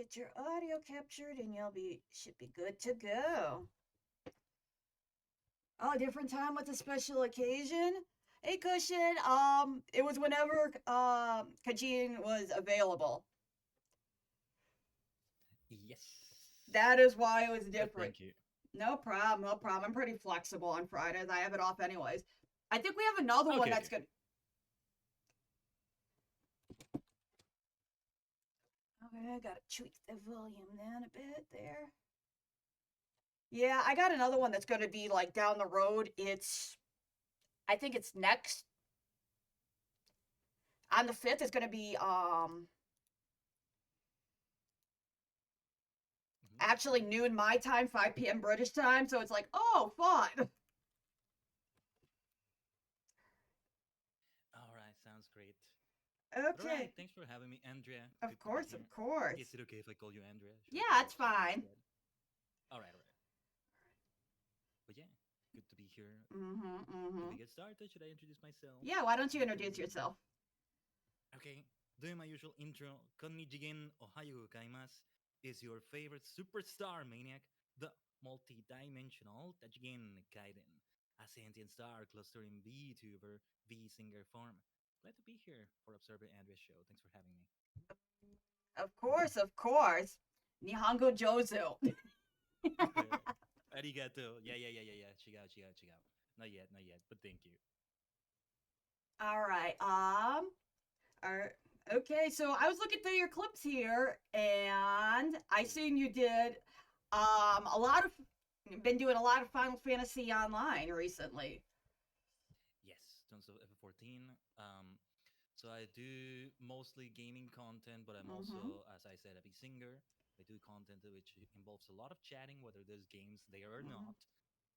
get your audio captured and should be good to go. Oh, different time with a special occasion. Hey, Cushion. It was whenever Kajin was available. Yes. That is why it was But different. thank you. No problem, no problem. I'm pretty flexible on Fridays. I have it off anyways. I think we have another one Okay, that's okay. good. Okay, I gotta tweak the volume down a bit there. Yeah, I got another one that's gonna be like down the road. I think it's next on the 5th. It's gonna be Hmm. actually noon my time, 5 p.m. British time. So it's like, oh, fun. All right, sounds great. But all right, Okay, thanks for having me, Andrea. of Good to be course, of here. course. Is it okay if I call you Andrea? Should I call Yeah, you it's Steven fine. instead? All right, all right. But yeah, good to be here. Mm-hmm, If mm-hmm. we get started, should I introduce myself? Yeah, why don't you introduce Briefly. yourself? Okay, doing my usual intro. Konnichigen, ohayo gozaimasu is your favorite superstar maniac, the multi-dimensional Tachigen Kaiden, a sentient star clustering VTuber, V-singer form. Glad to be here for Observer Andrea's show. Thanks for having me. Of course, of course. Nihongo Jozo. Arigato. Yeah, yeah, yeah, yeah, yeah. Chigao, chigao, chigao. Not yet, not yet, but thank you. All right. Are, okay, so I was looking through your clips here, and I Ooh. seen you did a lot of been doing a lot of Final Fantasy online recently. Yes, tons of F14. So I do mostly gaming content, but I'm Mm-hmm. also, as I said, a big singer. I do content which involves a lot of chatting, whether there's games there or Mm-hmm. not,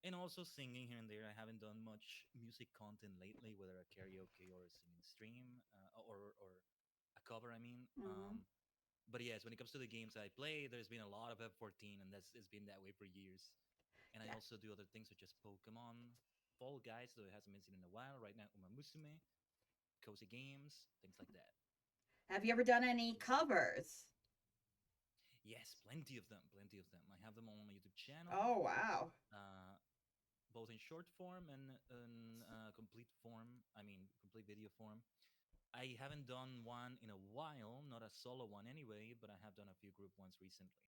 and also singing here and there. I haven't done much music content lately, whether a karaoke or a singing stream, or a cover. I mean, Mm-hmm. but yes, when it comes to the games I play, there's been a lot of F14, and that's it's been that way for years. And I Yeah. also do other things such as Pokemon, Fall Guys, though it hasn't been seen in a while. Right now, Uma Musume, cozy games, things like that. Have you ever done any covers? Yes, plenty of them, plenty of them. I have them all on my YouTube channel, Oh wow. uh, both in short form and in complete form. I mean, complete video form. I haven't done one in a while, not a solo one anyway, but I have done a few group ones recently.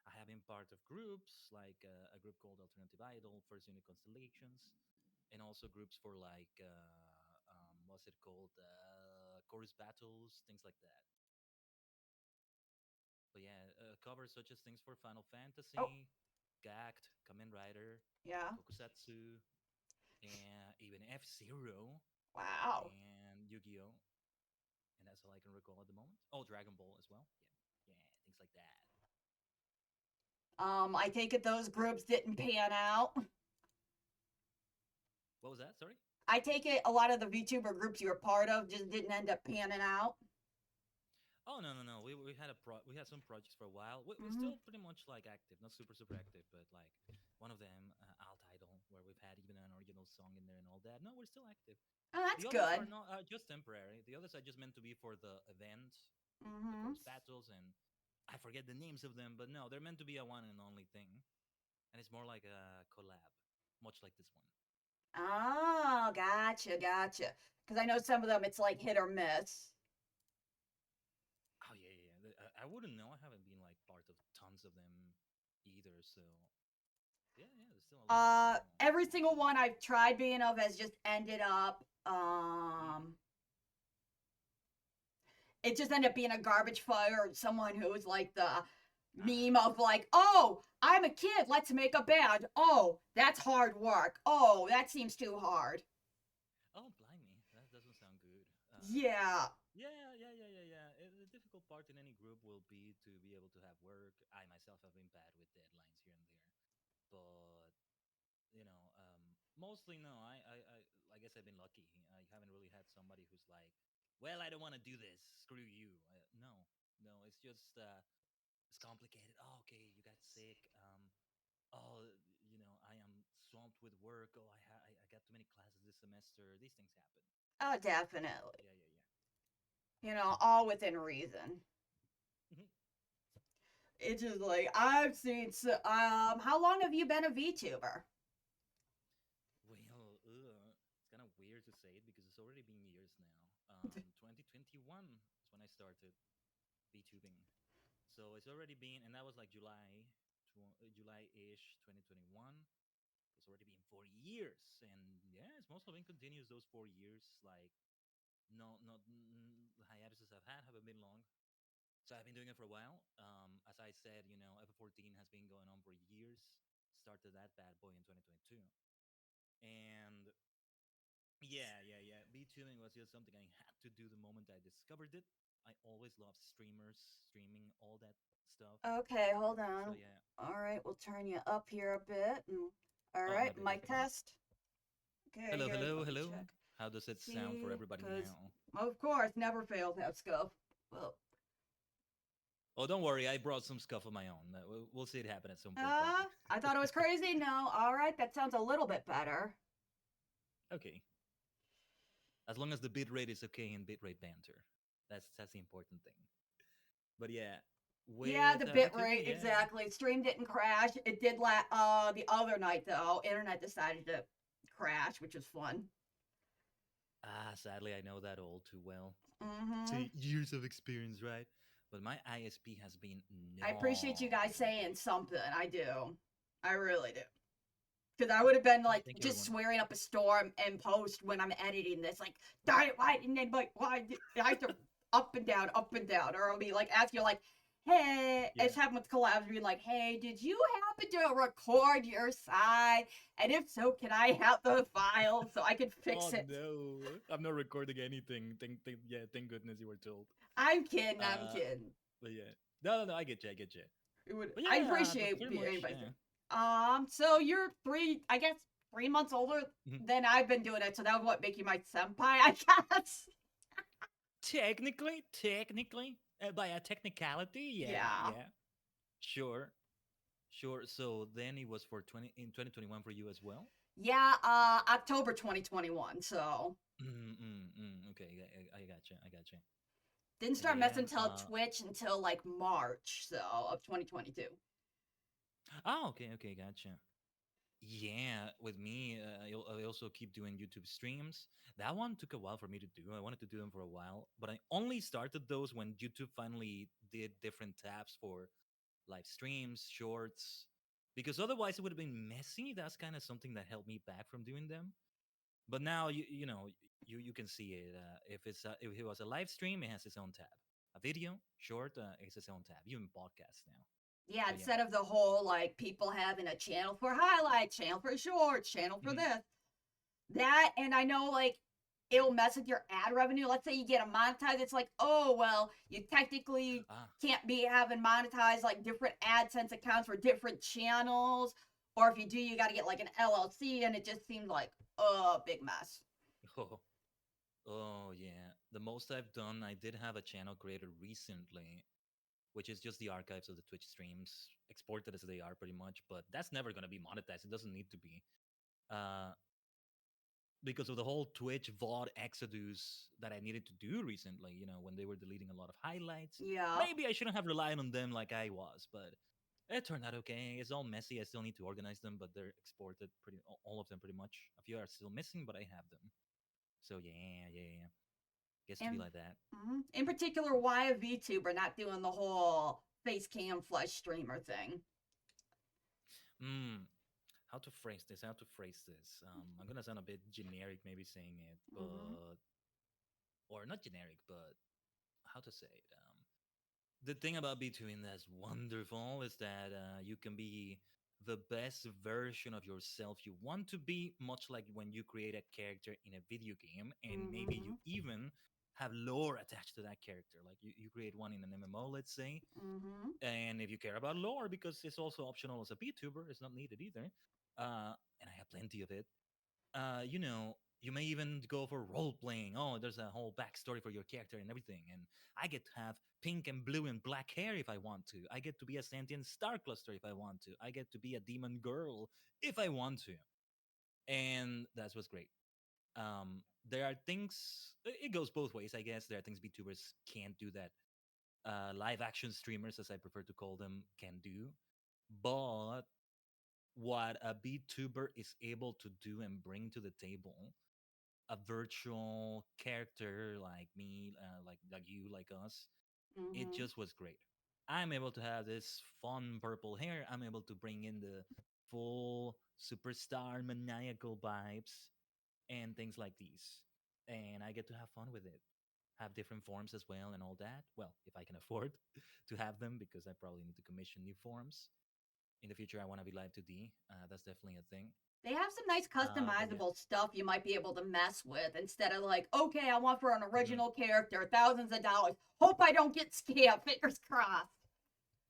I have been part of groups like a group called Alternative Idol, First Unit Constellations, and also groups for like what's it called, chorus battles, things like that. But yeah, covers such as things for Final Oh Fantasy, Gact, Kamen Rider, yeah. Tokusatsu, and even F Zero Wow. and Yu Gi Oh. And that's all I can recall at the moment. Oh, Dragon Ball as well. Yeah, yeah, things like that. I take it those groups didn't pan out. What was that? Sorry. I take it a lot of the VTuber groups you were part of just didn't end up panning out. Oh no no no. We had some projects for a while. We're Mm-hmm. still pretty much like active, not super super active, but like one of them, Alt Idol, where we've had even an original song in there and all that. No, we're still active. Oh, that's The others are good. not just temporary. The others are just meant to be for the event, the Mm-hmm. chorus battles, and I forget the names of them, but no, they're meant to be a one and only thing, and it's more like a collab, much like this one. Oh, gotcha, gotcha. Because I know some of them it's like hit or miss. Oh yeah, yeah. Yeah. I wouldn't know. I haven't been like part of tons of them either, so yeah, yeah. There's still a lot going on. Every single one I've tried being of has just ended up Mm. it just ended up being a garbage fire. Someone who's like the Ah, meme of like, oh, I'm a kid, let's make a band. Oh, that's hard work. Oh, that seems too hard. oh, blimey, that doesn't sound good. Yeah. Yeah, yeah, yeah, yeah, yeah. The difficult part in any group will be to be able to have work. I myself have been bad with deadlines here and there, but mostly no. I guess I've been lucky. I haven't really had somebody who's like, well, I don't want to do this. Screw you. No, no. It's just it's complicated. Oh, okay, you got sick. Oh, I am swamped with work. Oh, I got too many classes this semester. These things happen. Oh, So definitely. yeah, yeah, You know, all within reason. yeah. it's just like I've seen. How long have you been a VTuber? Well, it's kind of weird to say it because it's already been years now. 2021 is when I started VTubing. So it's already been, and that was like July-ish, 2021. It's already been 4 years, and yeah, it's mostly been continuous those 4 years. Like, no, not the hiatuses I've had haven't been long. So I've been doing it for a while. As I said, F14 has been going on for years. Started that bad boy in 2022, and yeah. VTubing was just something I had to do the moment I discovered it. I always loved streamers, streaming, all that stuff. Okay, hold So on. yeah. All right, we'll turn you up here a bit. All Oh, my right, bad, my mic bad. test. Okay, Hello, here, hello, let me hello. check. How does it sound for See, everybody because now? of course, never fails that scope. Well, Oh, don't worry. I brought some stuff of my own. We'll see it happen at some point, probably. I thought it was crazy. No, all right, that sounds a little bit better. Okay. As long as the bit rate is okay in bitrate banter. That's the important thing. But yeah, Yeah, the with bit VTubing, rate yeah. exactly. Stream didn't crash. It did the other night though. Internet decided to crash, which was fun. Sadly, I know that all too well. Mm-hmm. See, years of experience, right? But my ISP has been I appreciate you guys saying non-existent. something. I do. I really do. Because I would have been Oh, like thank you, just everyone. swearing up a storm in post when I'm editing this, like, darn it, why didn't anybody? Why did I have to up and down, or I'll be like ask you like, hey, Yeah. it's happened with collabs, being like, hey, did you happen to record your side? And if so, can I have the file so I can Oh fix it? no, I'm not recording anything. Yeah, thank goodness you were told. I'm kidding. I'm Uh, kidding. but yeah, no, I get you, I get you. It would. But I yeah, that's appreciate pretty much anybody yeah. saying. So you're I guess 3 months older Mhm. than I've been doing it. So that would what make you my senpai, I guess. Technically, by a technicality, Yeah. yeah, sure, sure. So then it was for 2021 for you as well. Yeah, October 2021. So Okay, I got you, I got you. didn't start Yeah. messing until Twitch until like March so of 2022. Oh, okay, gotcha. Yeah, with me, I also keep doing YouTube streams. That one took a while for me to do. I wanted to do them for a while, but I only started those when YouTube finally did different tabs for live streams, shorts, because otherwise it would have been messy. That's kind of something that held me back from doing them. But now you can see it. If it was a live stream, it has its own tab. A video, short, it's its own tab. Even podcasts now. Yeah, So yeah. instead of the whole like people having a channel for highlights, channel for shorts, channel for Mhm. this, that, and I know like it'll mess with your ad revenue. Let's say you get a monetized, it's like, oh well, you technically Ah, can't be having monetized like different AdSense accounts for different channels, or if you do, you got to get like an LLC, and it just seemed like a big mess. oh, oh yeah. The most I've done, I did have a channel created recently, which is just the archives of the Twitch streams exported as they are, pretty much. But that's never gonna be monetized. It doesn't need to be. Uh, because of the whole Twitch VOD exodus that I needed to do recently, when they were deleting a lot of highlights. Yeah, Maybe I shouldn't have relied on them like I was, but it turned out okay. It's all messy. I still need to organize them, but they're exported all of them pretty much. A few are still missing, but I have them. So yeah. Gets to be and like that. in particular, why a VTuber not doing the whole face cam flush streamer thing? Hmm. How to phrase this? How to phrase this? I'm gonna sound a bit generic, maybe saying it, Mm-hmm. but or not generic, but how to say it? The thing about B2 that's wonderful is that you can be the best version of yourself you want to be, much like when you create a character in a video game, and maybe you Mm-hmm. even have lore attached to that character. Like you create one in an MMO, let's say, Mm-hmm. and if you care about lore, because it's also optional as a VTuber, it's not needed either. And I have plenty of it. You may even go for role playing. Oh, there's a whole backstory for your character and everything. And I get to have pink and blue and black hair if I want to. I get to be a sentient star cluster if I want to. I get to be a demon girl if I want to. And that's what's great. There are things, it goes both ways, I guess. There are things VTubers can't do that live action streamers, as I prefer to call them, can do. But what a VTuber is able to do and bring to the table, a virtual character like me, like you, like us, it Mm-hmm. just was great. I'm able to have this fun purple hair. I'm able to bring in the full superstar maniacal vibes and things like these. And I get to have fun with it. Have different forms as well and all that. Well, if I can afford to have them, because I probably need to commission new forms. In the future, I want to be live 2D. That's definitely a thing. They have some nice But yeah. customizable stuff you might be able to mess with instead of like, okay, I want for an Mhm. original character, thousands of dollars. Hope I don't get scammed. Fingers crossed.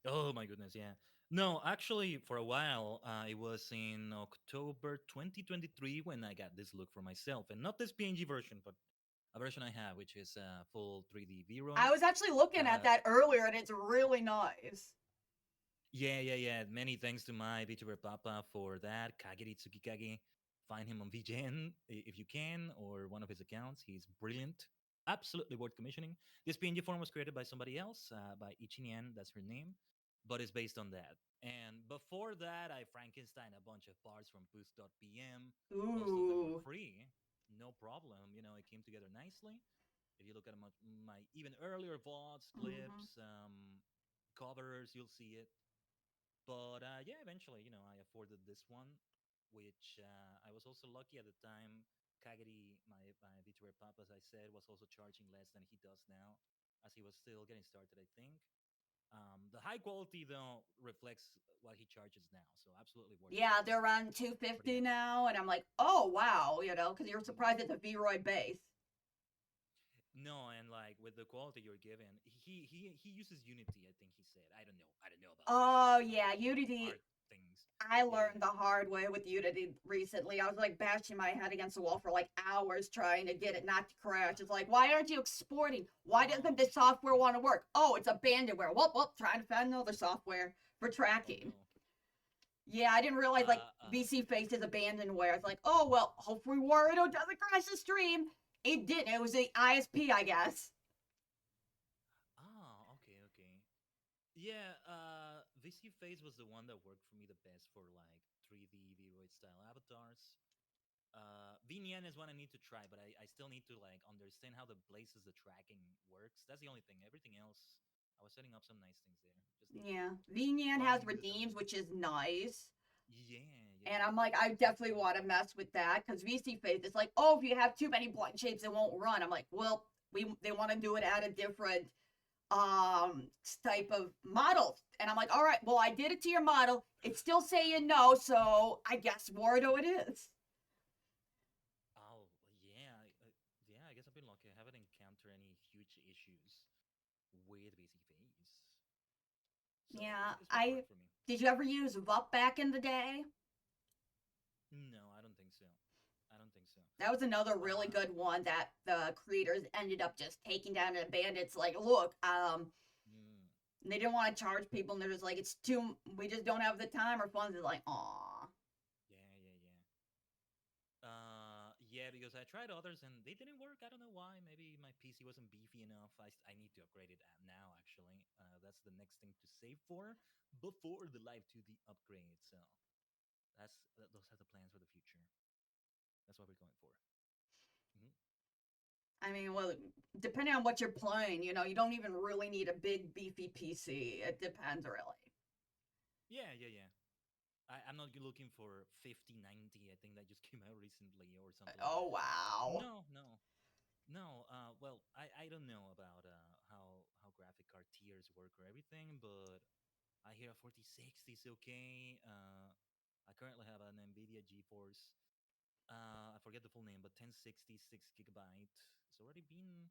Oh my goodness, yeah. No, actually, for a while, it was in October 2023 when I got this look for myself, and not this PNG version, but a version I have, which is full 3D I V-Roy. was actually looking at Uh, that earlier and it's really nice. yeah. Many thanks to my VTuber Papa for that. Kageri Tsukikage. Find him on VGN if you can, or one of his accounts. He's brilliant. Absolutely worth commissioning. This PNG form was created by somebody else, by Ichinian, that's her name, but it's based on that. And before that, I Frankenstein a bunch of parts from Boost.pm. Most of them were Ooh. free. No problem. You know, it came together nicely. If you look at my even earlier VODs, Mm-hmm. clips, covers, you'll see it. But yeah, eventually, you know, I afforded this one, which I was also lucky at the time. Kageri, my VTuber Pop, as I said, was also charging less than he does now, as he was still getting started, I think. The high quality, though, reflects what he charges now, so absolutely worth Yeah, they're purchasing. around But yeah, 250 now, and I'm like, oh wow, because you're surprised it's a V-Roy base. no, and like with the quality you're given, he uses Unity. I think he said. I don't know about Oh you know yeah, Unity. art things. I Yeah, learned the hard way with Unity recently. I was like bashing my head against the wall for like hours trying to get it not to crash. It's like, why aren't you exporting? Why doesn't oh, the software want to work? Oh, it's abandonware. Whoop, trying to find another software for oh tracking. no. Yeah, I didn't realize like Uh, uh, VC Face is abandonware. It's like, oh well, hopefully Wario doesn't crash the stream. It didn't. It was the ISP, I guess. okay. Yeah, VC Phase was the one that worked for me the best for like 3D Vroid style avatars. VNN is one I need to try, but I still need to like understand how the places the tracking works. That's the only thing. Everything else, I was setting up some nice things there. Just need to Yeah, Vinyan has find the redeems, time. which is nice. And Yeah. I'm like, I That's definitely the only want to thing. mess with that because VC Face, it's like, oh, if you have too many blunt shapes, it won't run. I'm like, well, they want to do it at a different type of model. And I'm like, all right, well, I did it to your model. It's still saying no, so I guess Wardo it is. Oh yeah. I guess I've been lucky. I haven't encountered any huge issues with VC Phase, so Yeah, it's I worked for me. did you ever use VUP back in the day? No, I don't think so. I don't think so. That was another really Uh, good one that the creators ended up just taking down and abandoned. It's like, look, mm, they didn't want to charge people, and they're just like, it's too. We just don't have the time or funds. It's like, aw. yeah. Yeah, because I tried others and they didn't work. I don't know why. Maybe my PC wasn't beefy enough. I need to upgrade it now, actually. That's the next thing to save for before the Live 2D upgrade. So those are the plans for the future. That's what we're going for. Hmm. I mean, well, depending on what you're playing, you don't even really need a big beefy PC. It depends, really. Yeah. I'm not looking for 5090. I think that just came out recently or something like Oh that. wow. No. Well, I don't know about how graphic card tiers work or everything, but I hear a 4060 is okay. I currently have an NVIDIA GeForce. I forget the full name, but 1066 gigabyte. It's already been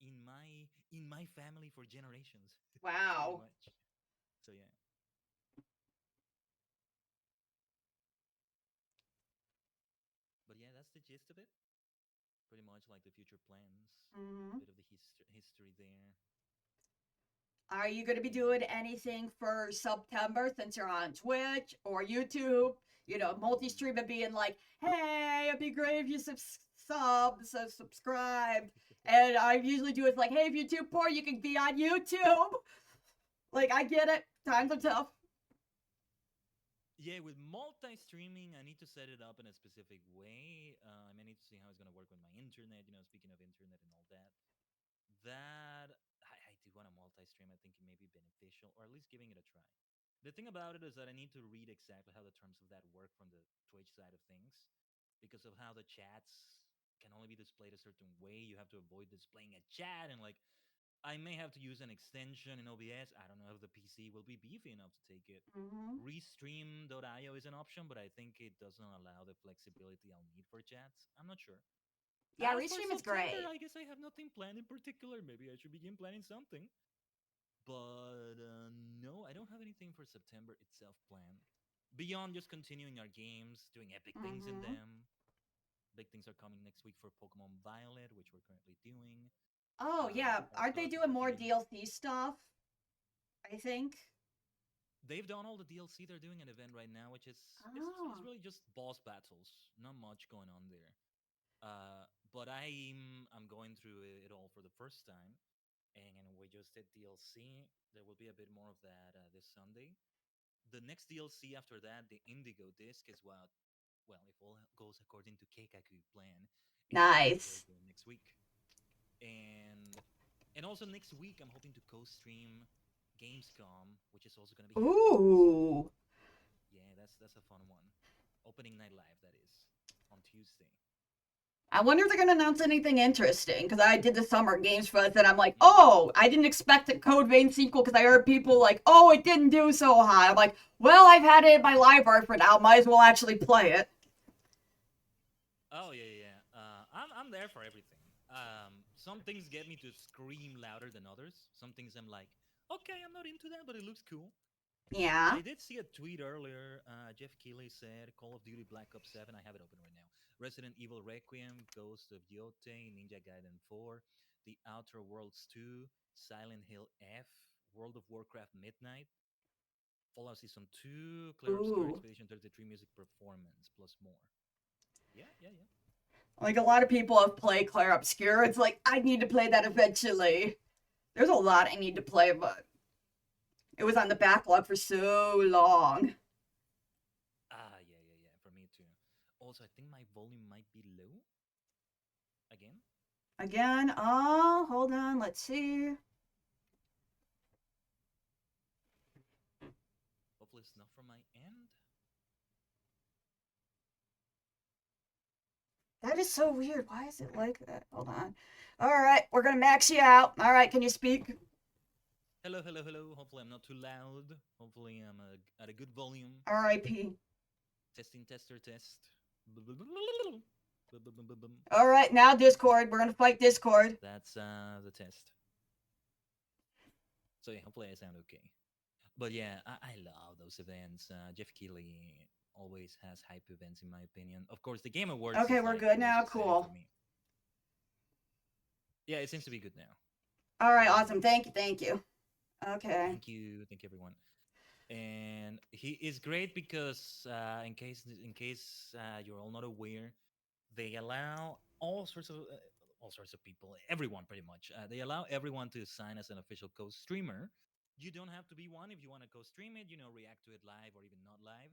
in my family for generations, pretty Wow. much. So yeah, but yeah, that's the gist of it. Pretty much like the future plans. Mm-hmm. Bit of the history there. Are you going to be doing And anything for September since you're on Twitch or YouTube? mm, Multi-stream and being like, hey, it'd be great if you subscribed. And I usually do it like, hey, if you're too poor, you can be on YouTube. Like, I get it. Times are tough. Yeah, with multi-streaming, I need to set it up in a specific way. I may need to see how it's gonna work with my internet. You know, speaking of internet and all that, I do want to multi-stream. I think it may be beneficial, or at least giving it a try. The thing about it is that I need to read exactly how the terms of that work from the Twitch side of things, because of how the chats can only be displayed a certain way. You have to avoid displaying a chat, and like I may have to use an extension in OBS. I don't know if the PC will be beefy enough to take it. Mm-hmm. Restream.io is an option, but I think it doesn't allow the flexibility I'll need for chats. I'm not sure. Yeah, As for Restream is September, great. I guess I have nothing planned in particular. Maybe I should begin planning something. But no, I don't have anything for September itself planned. Beyond just continuing our games, doing epic things in Mm-hmm. them. Big things are coming next week for Pokemon Violet, which we're currently doing. Oh, yeah. Aren't they Also doing working more in. DLC stuff? I think. They've done all the DLC. They're doing an event right now, which is Oh, really just boss battles. Not much going on there. But I'm going through it all for the first time, and we just did DLC. There will be a bit more of that this Sunday. The next DLC after that, the Indigo disc, is what, well, if all goes according to Keikaku plan, is what we're nice. doing next week. And and also next week, I'm hoping to co-stream Gamescom, which is also going to be happening. So Ooh. yeah, that's a fun one. Opening night live, that is, on Tuesday. I wonder if they're going to announce anything interesting because I did the Summer Games Fest and I'm like, Mm-hmm. oh, I didn't expect a Code Vein sequel because I heard people like, oh, it didn't do so high. I'm like, well, I've had it in my library for now. Might as well actually play it. Oh yeah, yeah. Yeah. I'm there for everything. Some things get me to scream louder than others. Some things I'm like, okay, I'm not into that, but it looks cool. Yeah. I did see a tweet earlier. Jeff Keighley said Call of Duty Black Ops 7. I have it open right now. Resident Evil Requiem, Ghost of Yote, Ninja Gaiden 4, The Outer Worlds 2, Silent Hill F, World of Warcraft Midnight, Fallout Season 2, Clear Obscure Ooh. Expedition 33 music performance, plus more. Yeah, yeah, yeah. Like a lot of people have played Claire Obscure. It's like, I need to play that eventually. There's a lot I need to play, but it was on the backlog for so long. Yeah, yeah, yeah. For me too. Also, I think my volume might be low again. Again, oh, hold on, let's see. Hopefully, it's not from my end. That is so weird. Why is it like that? Hold on. All right, we're gonna max you out. All right, can you speak? Hello, hello, hello. Hopefully, I'm not too loud. Hopefully, I'm at a good volume. R.I.P. Testing, tester, test. All right, now Discord. We're gonna fight Discord. That's the test. So yeah, hopefully I sound okay. But yeah, I love those events. Jeff Keighley always has hype events, in my opinion. Of course, the Game Awards Okay, is we're like good the most now. exciting for Cool. me. Yeah, it seems to be good now. All right, Good awesome. news. Thank you. Thank you. Okay. Thank you, everyone. And he is great because in case you're all not aware, they allow all sorts of people, everyone pretty much. They allow everyone to sign as an official co-streamer. You don't have to be one if you want to co-stream it, you know, react to it live or even not live.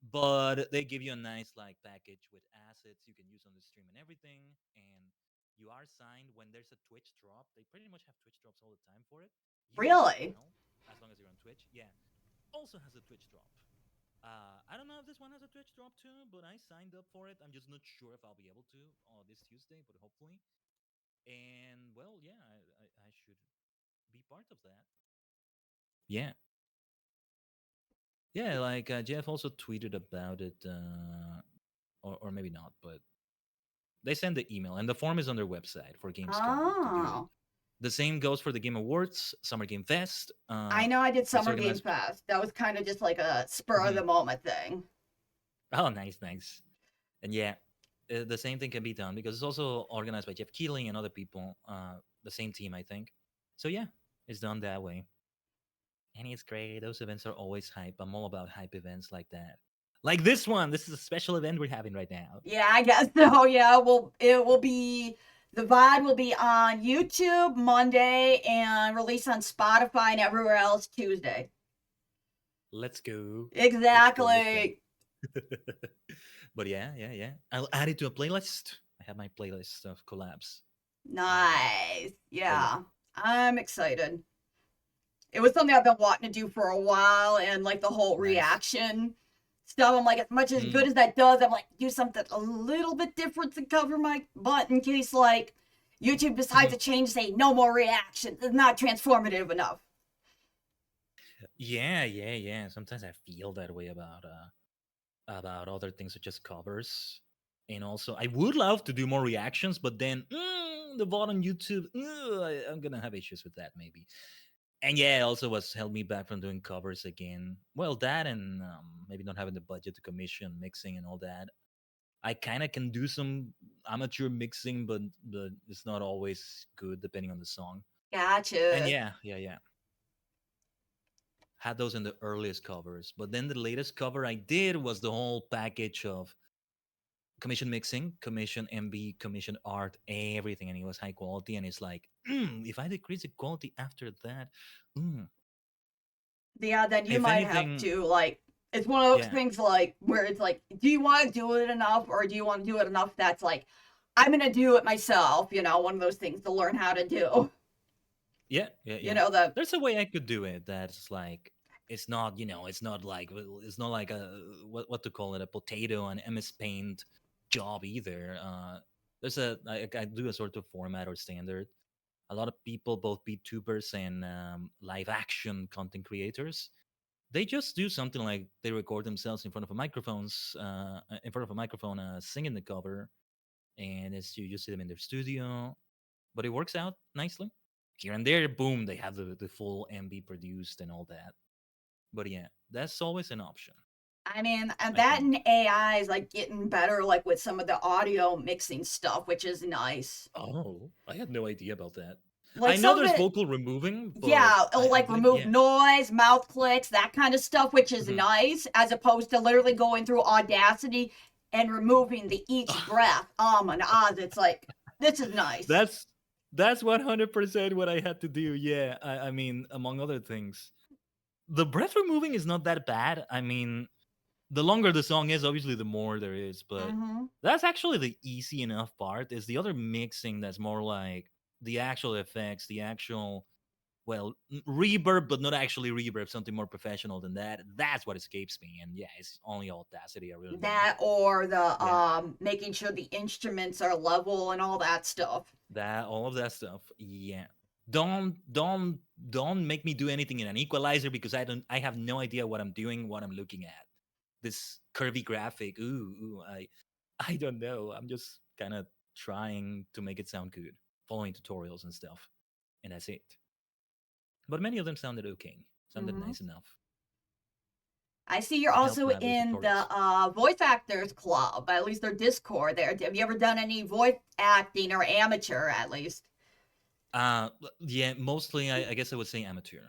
But they give you a nice like package with assets you can use on the stream and everything. And you are signed when there's a Twitch drop. They pretty much have Twitch drops all the time for it. You get an Really? email as long as you're on Twitch. Yeah, also has a Twitch drop. I don't know if this one has a Twitch drop too, but I signed up for it. I'm just not sure if I'll be able to this Tuesday, but hopefully. And well, yeah, I should be part of that. Yeah, yeah. Like Jeff also tweeted about it, or maybe not, but they send the email, and the form is on their website for Gamescom to do it. Oh. The same goes for the Game Awards, Summer Game Fest. I know I did It's Summer Game organized. Fest. That was kind of just like a spur of Mhm. the moment thing. Oh, nice, nice. And yeah, the same thing can be done because it's also organized by Jeff Keighley and other people, the same team, I think. So yeah, it's done that way, and it's great. Those events are always hype. I'm all about hype events like that. Like this one. This is a special event we're having right now. Yeah, I guess so. Yeah, well, it will be The VOD will be on YouTube Monday and released on Spotify and everywhere else Tuesday. Let's go. Let's go. Let's go. Exactly. But yeah, yeah, yeah. I'll add it to a playlist. I have my playlist of collabs. No doubt. Nice. But yeah. Yeah. I'm excited. It was something I've been wanting to do for a while, and like the whole Nice. reaction stuff. I'm like, as much as good Mm, as that does, I'm like, do something a little bit different to cover my butt in case like YouTube decides mhm. to change, say no more reactions. It's not transformative enough. Yeah, yeah, yeah. Sometimes I feel that way about other things such as covers. And also, I would love to do more reactions, but then the VOD on YouTube, I'm gonna have issues with that maybe. And yeah, it also was held me back from doing covers again. Well, that and maybe not having the budget to commission mixing and all that. I kind of can do some amateur mixing, but it's not always good depending on the song. And Gotcha. yeah, yeah, yeah. Had those in the earliest covers, but then the latest cover I did was the whole package of commission mixing, commission MB, commission art, everything, and it was high quality. And it's like, if I decrease the quality after that, mm, Yeah, then you if might have anything, to like. It's one of those yeah, things like where it's like, do you want to do it enough, or do you want to do it enough that's like, I'm gonna do it myself. You know, one of those things to learn how to do. yeah, yeah, You yeah. know the There's a way I could do it that's like it's not, it's not like a what to call it a potato and MS Paint job either. There's I do a sort of format or standard. A lot of people, both VTubers and live action content creators, they just do something like they record themselves in front of a microphone, singing the cover, and it's you see them in their studio, but it works out nicely. Here and there, boom, they have the full MB produced and all that. But yeah, that's always an option, I mean, and I that think. and AI is like getting better, like with some of the audio mixing stuff, which is nice. Oh, I had no idea about that. Like I know some of there's it, vocal removing, but yeah, it'll I like didn't. remove Yeah. noise, mouth clicks, that kind of stuff, which is Mhm. nice, as opposed to literally going through Audacity and removing the each breath, and ahs. It's like, this is nice. that's that's 100% what I had to do. Yeah, I mean, among other things, the breath removing is not that bad. I mean, the longer the song is, obviously, the more there is. But Mm-hmm. that's actually the easy enough part. Is the other mixing that's more like the actual effects, the actual reverb, but not actually reverb, something more professional than that. That's what escapes me. And yeah, it's only Audacity I really need. That or the Yeah, making sure the instruments are level and all that stuff. that all of that stuff. Yeah. Don't make me do anything in an equalizer because I have no idea what I'm doing, what I'm looking at. This curvy graphic. Ooh, I don't know. I'm just kind of trying to make it sound good, following tutorials and stuff. And that's it. But many of them sounded okay. Sounded Mm-hmm. nice enough. I see you're It helped also to have those in the tutorials. voice actors club, at least their Discord there. Have you ever done any voice acting or amateur at least? Yeah, mostly I guess I would say amateur.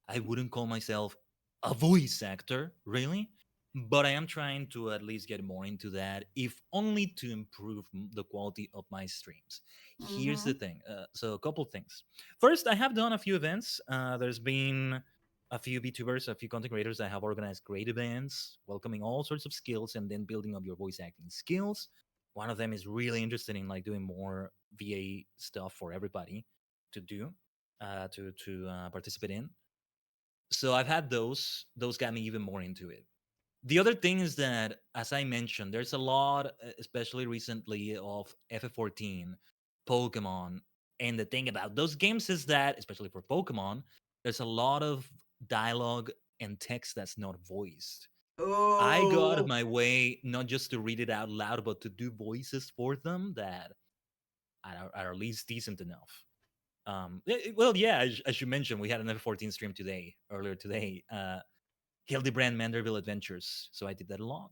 I wouldn't call myself a voice actor, really, but I am trying to at least get more into that, if only to improve the quality of my streams. Here's Mm-hmm. the thing. So a couple things. First, I have done a few events. There's been a few VTubers, a few content creators that have organized great events, welcoming all sorts of skills and then building up your voice acting skills. One of them is really interested in like doing more VA stuff for everybody to do, to participate in. So I've had those. Those got me even more into it. The other thing is that, as I mentioned, there's a lot, especially recently, of FF14, Pokemon, and the thing about those games is that, especially for Pokemon, there's a lot of dialogue and text that's not voiced. I go out of Oh, my way not just to read it out loud, but to do voices for them that are at least decent enough. Well, yeah, as you mentioned, we had an F14 stream today, earlier today. Hildebrand Manderville Adventures. So I did that a lot.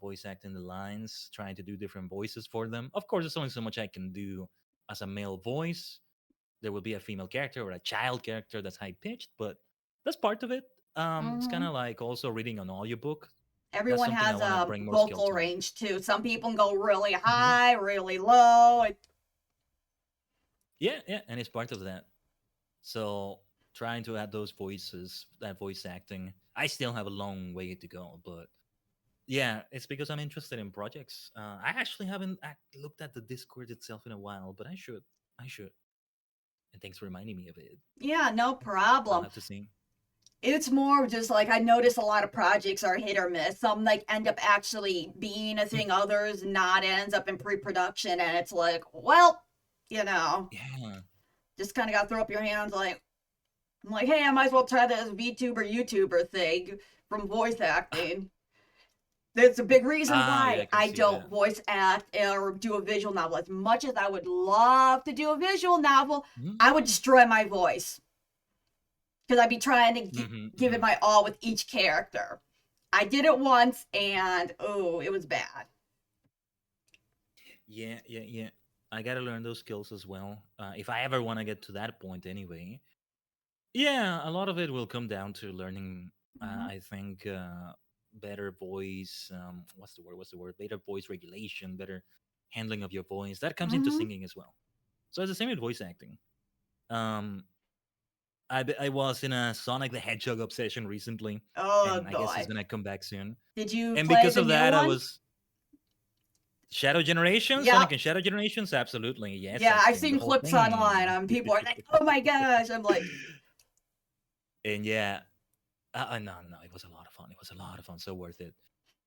Voice acting the lines, trying to do different voices for them. Of course, there's only so much I can do as a male voice. There will be a female character or a child character that's high pitched, but that's part of it. It's kind mm-hmm. of like also reading an audiobook. That's Everyone something I has want to a bring more skill vocal to. range too. Some people can go really Mhm. high, really low. Yeah, yeah, and it's part of that. So trying to add those voices, that voice acting, I still have a long way to go, but yeah, it's because I'm interested in projects. I actually haven't looked at the Discord itself in a while, but I should. I should. And thanks for reminding me of it. Yeah, no I'll problem. have to see. It's more just like I notice a lot of projects are hit or miss. Some like end up actually being a thing, others not. It ends up in pre-production, and it's like, well, you know, Yeah. just kind of got to throw up your hands. Like, I'm like, hey, I might as well try this VTuber YouTuber thing from voice acting. That's a big reason Yeah, why I can I see don't that. voice act or do a visual novel. As much as I would love to do a visual novel, I would Mm-hmm. destroy my voice because I'd be trying to Mm-hmm, give it mm-hmm. my all with each character. I did it once and oh, it was bad. Yeah, yeah, yeah. I gotta learn those skills as well. If I ever want to get to that point, anyway. Yeah, a lot of it will come down to learning. Mm-hmm. I think better voice. What's the word? What's the word? Better voice regulation. Better handling of your voice. That comes into Mm-hmm. singing as well. So it's the same with voice acting. Um, I was in a Sonic the Hedgehog obsession recently, Oh and I guess it's boy. gonna come back soon. Did you And play because the of new that, I one? was Shadow Generation, Sonic Yep. and Shadow Generations. Absolutely, yes, Yeah, I've I've streamed the seen whole clips online. thing. People are like, "Oh my gosh!" I'm like, And yeah, no, no, no, it was a lot of fun. It was a lot of fun, so worth it.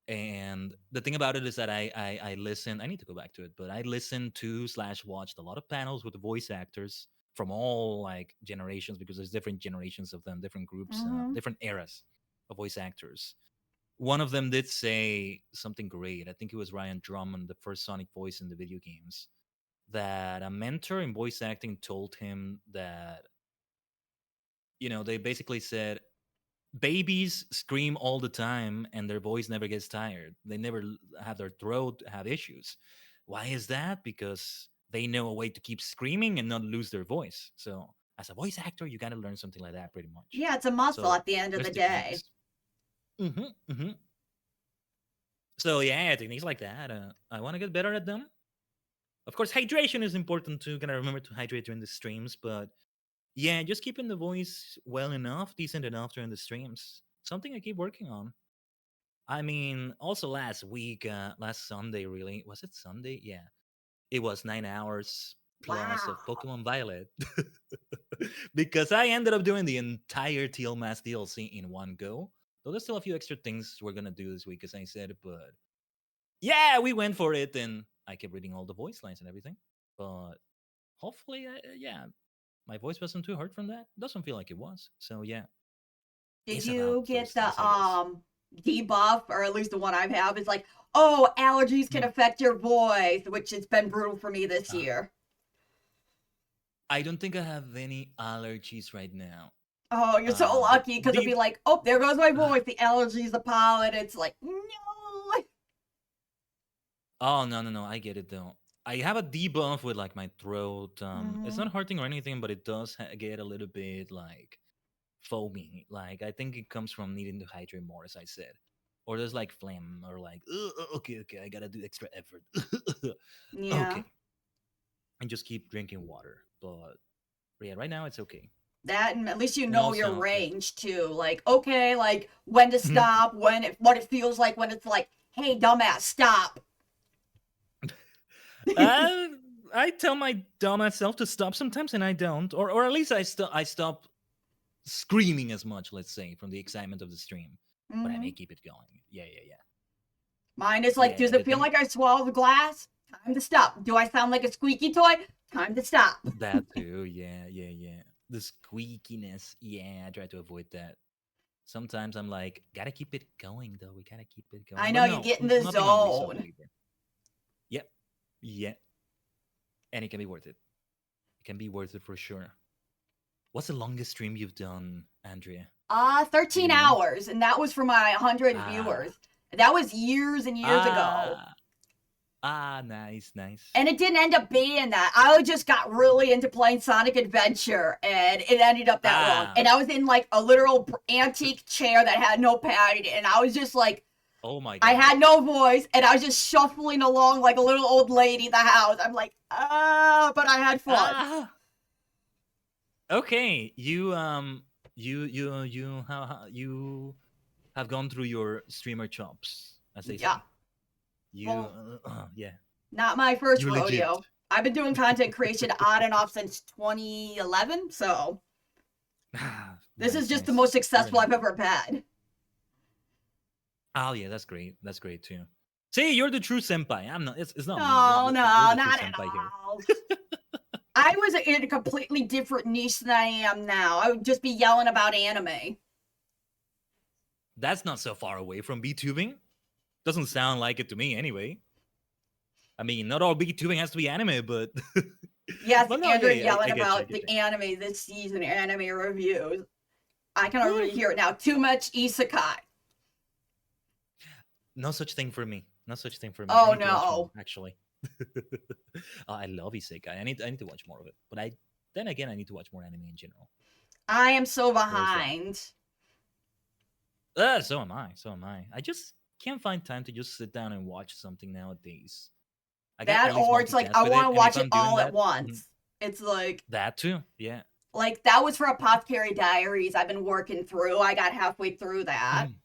And the thing about it is that I listened. I need to go back to it, but I listened to slash watched a lot of panels with the voice actors from all like generations because there's different generations of them, different groups, mm-hmm. different eras of voice actors. One of them did say something great. I think it was Ryan Drummond, the first Sonic voice in the video games, that a mentor in voice acting told him that they basically said babies scream all the time and their voice never gets tired. They never have their throat have issues. Why is that? Because they know a way to keep screaming and not lose their voice. So as a voice actor, you got to learn something like that pretty much. Yeah, it's a muscle So at the end of there's the day. techniques. Hmm, hmm. So yeah, techniques like that. I want to get better at them. Of course, hydration is important too. Gotta remember to hydrate during the streams, but yeah, just keeping the voice well enough, decent enough during the streams. Something I keep working on. I mean, also last week, last Sunday, really. Was it Sunday? Yeah. It was 9 hours plus of Wow. Pokemon Violet. Because I ended up doing the entire Teal Mask DLC in one go. Though there's still a few extra things we're going to do this week, as I said. But yeah, we went for it. And I kept reading all the voice lines and everything. But hopefully, yeah, my voice wasn't too hurt from that. Doesn't feel like it was. So yeah, Did it's about you those get things, the I guess. debuff, or at least the one I have is like, oh, allergies can Hmm. affect your voice, which has been brutal for me this Uh, year. I don't think I have any allergies right now. Oh, you're so But lucky because it'd be deep. like, oh, there goes my voice. The allergies, the pollen. It's like, no. Oh no, no, no! I get it though. I have a debuff with like my throat. It's Mm-hmm. not hurting or anything, but it does get a little bit like foamy. Like I think it comes from needing to hydrate more, as I said, or there's like phlegm or like okay, okay, I gotta do extra effort. Yeah. Okay, and just keep drinking water. But yeah, right now it's okay. That, and at least you And know your also, yeah. range too. Like, okay, like when to stop, what it feels like when it's like, hey, dumbass, stop. Uh, I tell my dumbass self to stop sometimes, and I don't, or at least I stop screaming as much. Let's say from the excitement of the stream, but I Mm-hmm. may keep it going. Yeah, yeah, yeah, Mine is like, yeah. does The it feel thing like I swallowed the glass? Time to stop. Do I sound like a squeaky toy? Time to stop. that too. Yeah, yeah, yeah. The squeakiness. Yeah, I try to avoid that. Sometimes I'm like, gotta keep it going though. We gotta keep it I going. But know you no, get in the nothing unreasonable zone. either. Yep, yeah, and it can be worth it. It can be worth it for sure. What's the longest stream you've done, Andrea? Do 13 you know? hours, and that was for my 100 Ah, viewers. That was years and years ago. ah, nice, nice. And it didn't end up being that. I just got really into playing Sonic Adventure, and it ended up that long. Ah, And I was in like a literal antique chair that had no padding, and I was just like, oh my I god. had no voice, and I was just shuffling along like a little old lady in the house. I'm like, but I had fun. Ah. Okay, you have gone through your streamer chops, as they Yeah. say. You Well, yeah, not my first you're legit. rodeo. I've been doing content creation on and off since 2011, so this is Nice, just the nice, most very successful nice. I've ever had. Oh yeah, that's great. That's great too. See, you're the true senpai. I'm not. It's not me. No, You're no, the true not at senpai here. all. I was in a completely different niche than I am now. I would just be yelling about anime. That's not so far away from VTubing. Doesn't sound like it to me, anyway. I mean, not all VTubing has to be anime, but Yes, but no, Andrew yeah, yelling I get you. I about get the you. anime this season, anime reviews. I can already Woo! hear it now. Too much isekai. No such thing for me. No such thing for me. I Oh need to watch more, no. actually. I love Isekai. I need to watch more of it. But then again, I need to watch more anime in general. I am so There's that. behind. So am I. So am I. I just can't find time to just sit down and watch something nowadays. I got That at least or it's like multitask I with want it, to and if watch it I'm doing all at that, once. It's that too. Yeah. like that was for Apothecary Diaries. I've been working through. I got halfway through that. Mhm.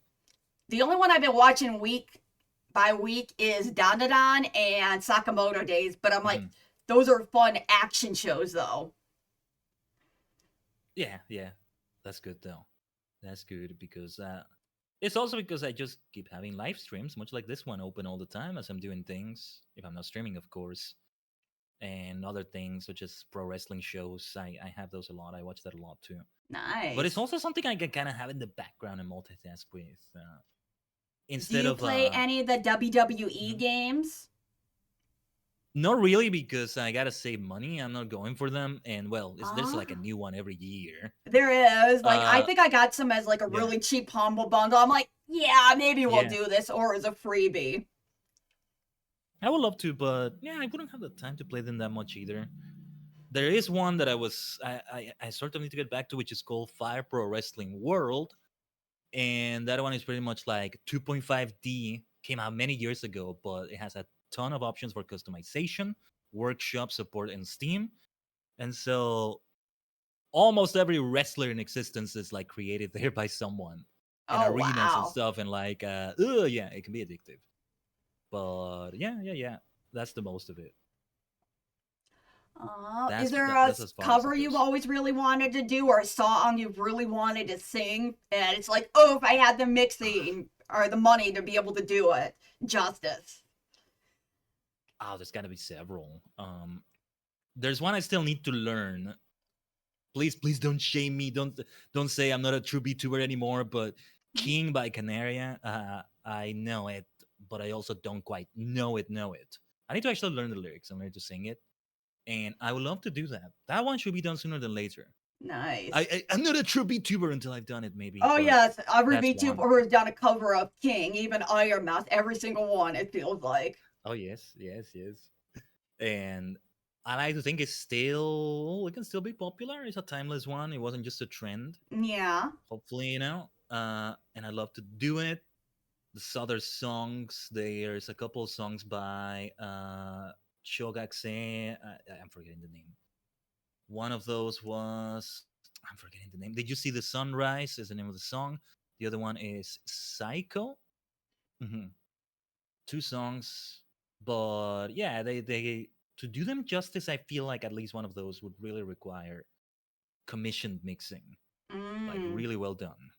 The only one I've been watching week by week is Dandadan and Sakamoto Days, but I'm like, Mhm. those are fun action shows though. Yeah, yeah. That's good though. That's good because it's also because I just keep having live streams, much like this one, open all the time as I'm doing things. If I'm not streaming, of course, and other things such as pro wrestling shows. I have those a lot. I watch that a lot too. But it's Nice. also something I can kind of have in the background and multitask with Do instead you of play any of the WWE mhm. games? Not really because I gotta save money. I'm not going for them, and well, there's like a Ah, new one every year. there is. Like, I Uh, think I got some as like a yeah, really cheap humble bundle. I'm like, yeah, maybe we'll yeah. do this, or as a freebie. I would love to, but yeah, I wouldn't have the time to play them that much either. There is one that I sort of need to get back to, which is called Fire Pro Wrestling World, and that one is pretty much like 2.5D. Came out many years ago, but it has a ton of options for customization, workshop support, and Steam. And so almost every wrestler in existence is like created there by someone, and Oh arenas and wow. stuff, and like yeah, it can be addictive. But yeah, that's the most of it. Is That's there a that's as far as cover it you've goes. always really wanted to do, or a song you've really wanted to sing? And it's like, oh, if I had the mixing or the money to be able to do it, justice. Oh, there's got to be several. There's one I still need to learn. Please don't shame me. Don't say I'm not a true VTuber anymore. But King by Canaria, I know it, but I also don't quite know it. I need to actually learn the lyrics and learn to sing it, and I would love to do that. That one should be done sooner than later. Nice. I'm not a true VTuber until I've done it, maybe, Oh but yes, every that's VTuber one. who's done a cover of King, even Iron Mouse, every single one. It feels like. Oh yes. And I like to think it can still be popular. It's a timeless one. It wasn't just a trend. Yeah. Hopefully, and I love to do it. The other songs, there's a couple of songs by Shogakse. I'm forgetting the name. One of those was I'm forgetting the name. Did you see the sunrise? Is the name of the song. The other one is Psycho. hmm Two songs, but yeah, they to do them justice, I feel like at least one of those would really require commissioned mixing, like Mm. really well done.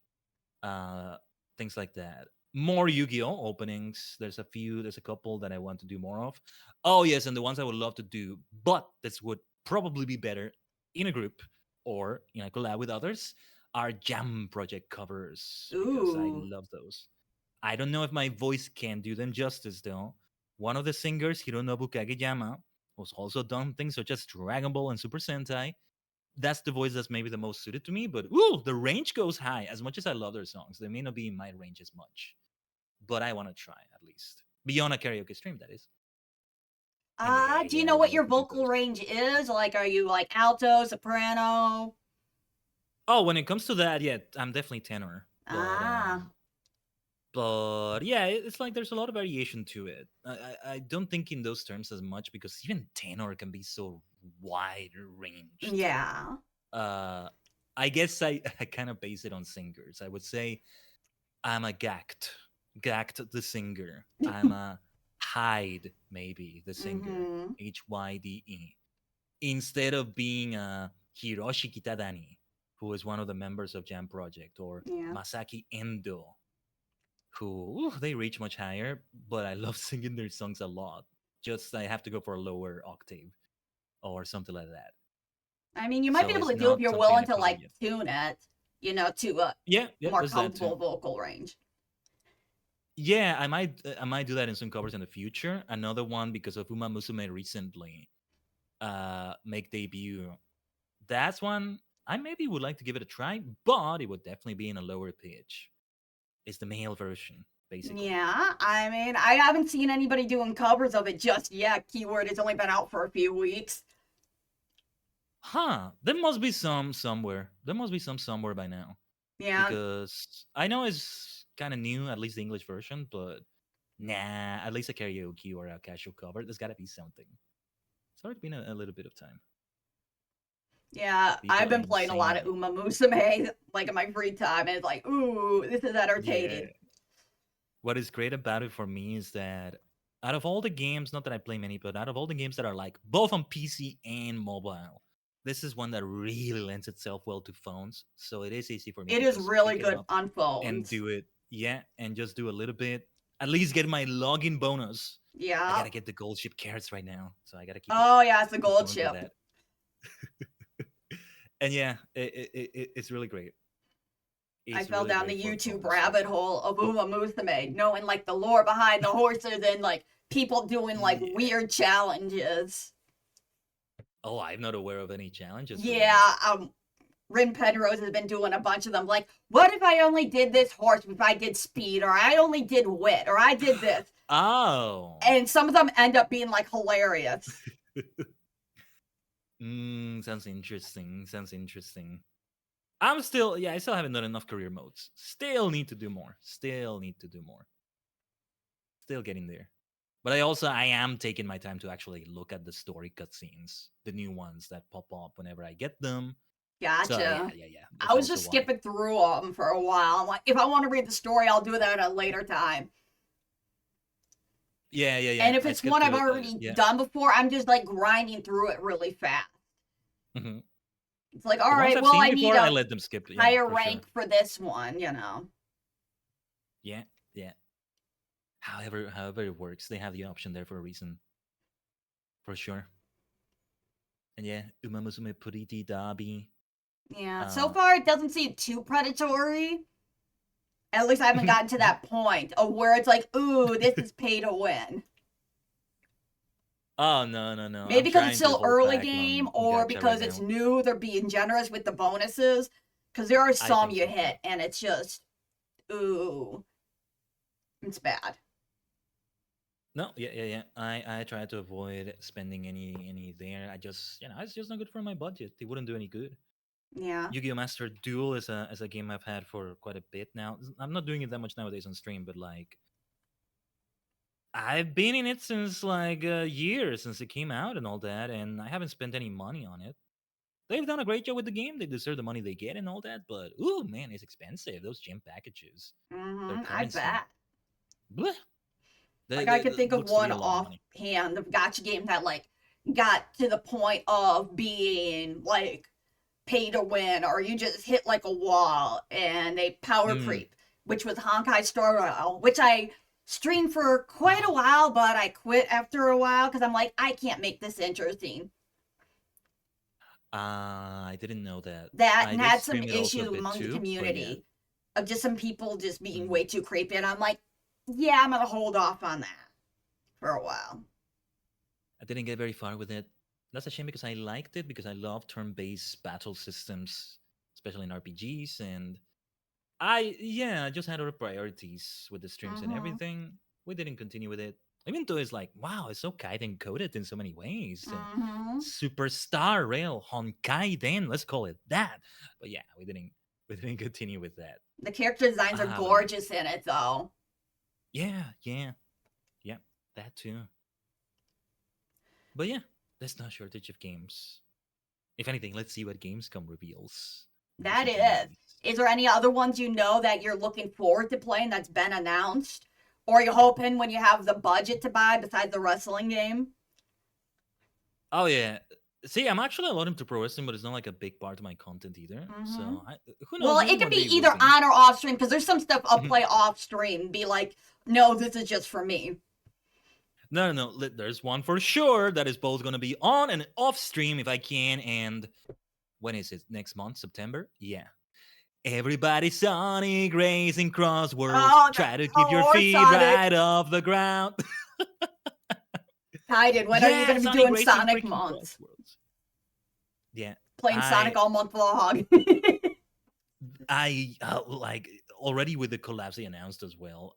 Uh, Things like that. More Yu-Gi-Oh openings. There's a couple that I want to do more of. Oh yes, and the ones I would love to do, but this would probably be better in a group or in a collab with others, are jam project covers because I Ooh. love those. I don't know if my voice can do them justice though. One of the singers, Hironobu Kageyama, who's also done things such as Dragon Ball and Super Sentai. That's the voice that's maybe the most suited to me, but ooh, the range goes high. As much as I love their songs, they may not be in my range as much, but I want to try at least. Beyond a karaoke stream, that is. And Do you yeah, I know would what love your to do vocal those. range is? Like, are you like alto, soprano? Oh, when it comes to that, yeah, I'm definitely tenor. Ah. But yeah, it's like there's a lot of variation to it. I don't think in those terms as much because even tenor can be so wide ranged. Yeah. uh, I guess I kind of base it on singers. I would say I'm a Gact the singer. I'm a Hyde maybe the singer. Mm-hmm. Hyde. Instead of being a Hiroshi Kitadani, who is one of the members of Jam Project, or Yeah. Masaki Endo, who they reach much higher, but I love singing their songs a lot. Just I have to go for a lower octave or something like that. I mean, you might be So able it's to do if not you're something willing in a to cover like yet. tune it, to a Yeah, yeah, more there's that too. comfortable vocal range. Yeah, I might do that in some covers in the future. Another one because of Uma Musume recently make debut. That's one I maybe would like to give it a try, but it would definitely be in a lower pitch. It's the male version, basically. Yeah, I mean, I haven't seen anybody doing covers of it just yet. Keyword has only been out for a few weeks. Huh. There must be some somewhere. There must be some somewhere by now. Yeah, Because I know it's kind of new, at least the English version, but nah, at least a karaoke or a casual cover. There's got to be something. It's already been a little bit of time. yeah, People I've been ain't playing a lot of singing. Uma Musume, like in my free time, and it's like, ooh, this is Yeah. entertaining. What is great about it for me is that out of all the games, not that I play many, but out of all the games that are like both on PC and mobile, this is one that really lends itself well to phones. So it is easy for me It to is just really pick it good up on and phones. do it. Yeah, and just do a little bit. At least get my login bonus. I Yeah. gotta get the gold ship carrots right now, so I gotta keep it Oh yeah, it's a keep gold going for ship. that. And yeah, it's really great. I It's fell really down great the for YouTube phones right rabbit now. hole of Uma Musume, knowing like the lore behind the horses and like people doing like Yeah. weird challenges. Oh, I'm not aware of any challenges for that. Yeah, Rin Penrose has been doing a bunch of them. Like, what if I only did this horse if I did speed, or I only did wit, or I did this? Oh. And some of them end up being like hilarious. Sounds interesting. Sounds interesting. I still haven't done enough career modes. Still need to do more. Still need to do more. Still getting there. But I am taking my time to actually look at the story cutscenes, the new ones that pop up whenever I get them. So Gotcha. yeah. I That's was also just why. skipping through them for a while. I'm like, if I want to read the story, I'll do that at a later time. Yeah. And if I it's skipped one I've through it. already Yeah. done before, I'm just like grinding through it really fast. hmm It's like, all The ones right, I've well, seen I need before, I a let them skip. Yeah, higher for sure. rank for this one. Yeah, yeah. However it works, they have the option there for a reason, for sure. And yeah, Uma Musume Pretty Derby. Yeah, so Uh, far it doesn't seem too predatory. At least I haven't mhm, gotten to mhm. that point of where it's like, ooh, this is pay to win. Oh no! Maybe I'm because it's trying to still hold early back game, on or gacha right because it's now. new, they're being generous with the bonuses. Because there are I some think you so too. hit, and it's just, ooh, it's bad. No, yeah. I try to avoid spending any there. I just it's just not good for my budget. It wouldn't do any good. Yeah, Yu-Gi-Oh! Master Duel is a game I've had for quite a bit now. I'm not doing it that much nowadays on stream, but like I've been in it since like a year since it came out and all that, and I haven't spent any money on it. They've done a great job with the game. They deserve the money they get and all that, but ooh man, it's expensive. Those gym packages, their I currency, bet. bleh, Like I could think that of looks to one be a lot of money. offhand of gotcha game that like got to the point of being like pay to win, or you just hit like a wall and they power Mm. creep, which was Honkai Star Rail, which I streamed for quite a Oh, while, but I quit after a while because I'm like, I can't make this interesting. I didn't know that. That I and did had some stream it also a issues bit among the too, but yeah. community of just some people just being Mm. way too creepy, and I'm like, yeah, I'm gonna hold off on that for a while. I didn't get very far with it. That's a shame because I liked it because I love turn-based battle systems, especially in RPGs, and I just had other priorities with the streams and Mm-hmm. everything. We didn't continue with it. Even though it's like, wow, it's so Kaiden coded in so many ways. And Mm-hmm. Superstar Rail Honkaiden, let's call it that. But yeah, we didn't continue with that. The character designs are But yeah. gorgeous in it, though. Yeah, that too. But yeah, there's no shortage of games. if anything, let's see what Gamescom reveals in That recent is. days. Is there any other ones you know that you're looking forward to playing that's been announced? Or you hoping when you have the budget to buy besides the wrestling game? Oh yeah. See, I'm actually a lot into pro wrestling, but it's not like a big part of my content either. Mm-hmm. So who knows? Well, Maybe it can one be day we'll either see. on or off stream because there's some stuff I'll play off stream. Be like, no, this is just for me. No. There's one for sure that is both going to be on and off stream if I can. And when is it? Next month, September? Yeah. Everybody Sonic Racing Cross Worlds. Oh, Try to keep your more feet Sonic. right off the ground. Kaiden, when are you going Yeah, to be Sonic doing Racing Sonic freaking Cross month? Worlds. Yeah. Playing Sonic I all month long. I like already with the collabs they announced as well.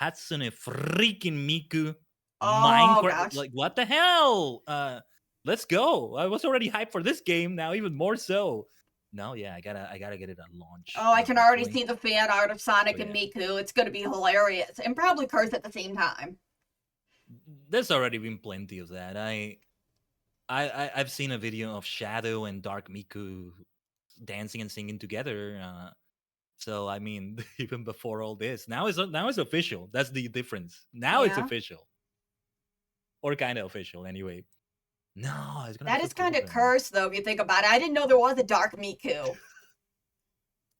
Hatsune freaking Miku Oh Minecraft. gosh. Like what the hell? Let's go. I was already hyped for this game. Now even more so. No, yeah, I gotta get it at launch. Oh, I can already Hopefully. see the fan art of Sonic But and yeah, Miku. It's going to be hilarious and probably curse at the same time. there's already been plenty of that. I've seen a video of Shadow and Dark Miku dancing and singing together. So I mean, even before all this, now it's official. That's the difference. Now it's Yeah. official, or kind of official anyway. No, it's gonna be That so is cool. kind of Though. cursed, though, if you think about it. I didn't know there was a Dark Miku.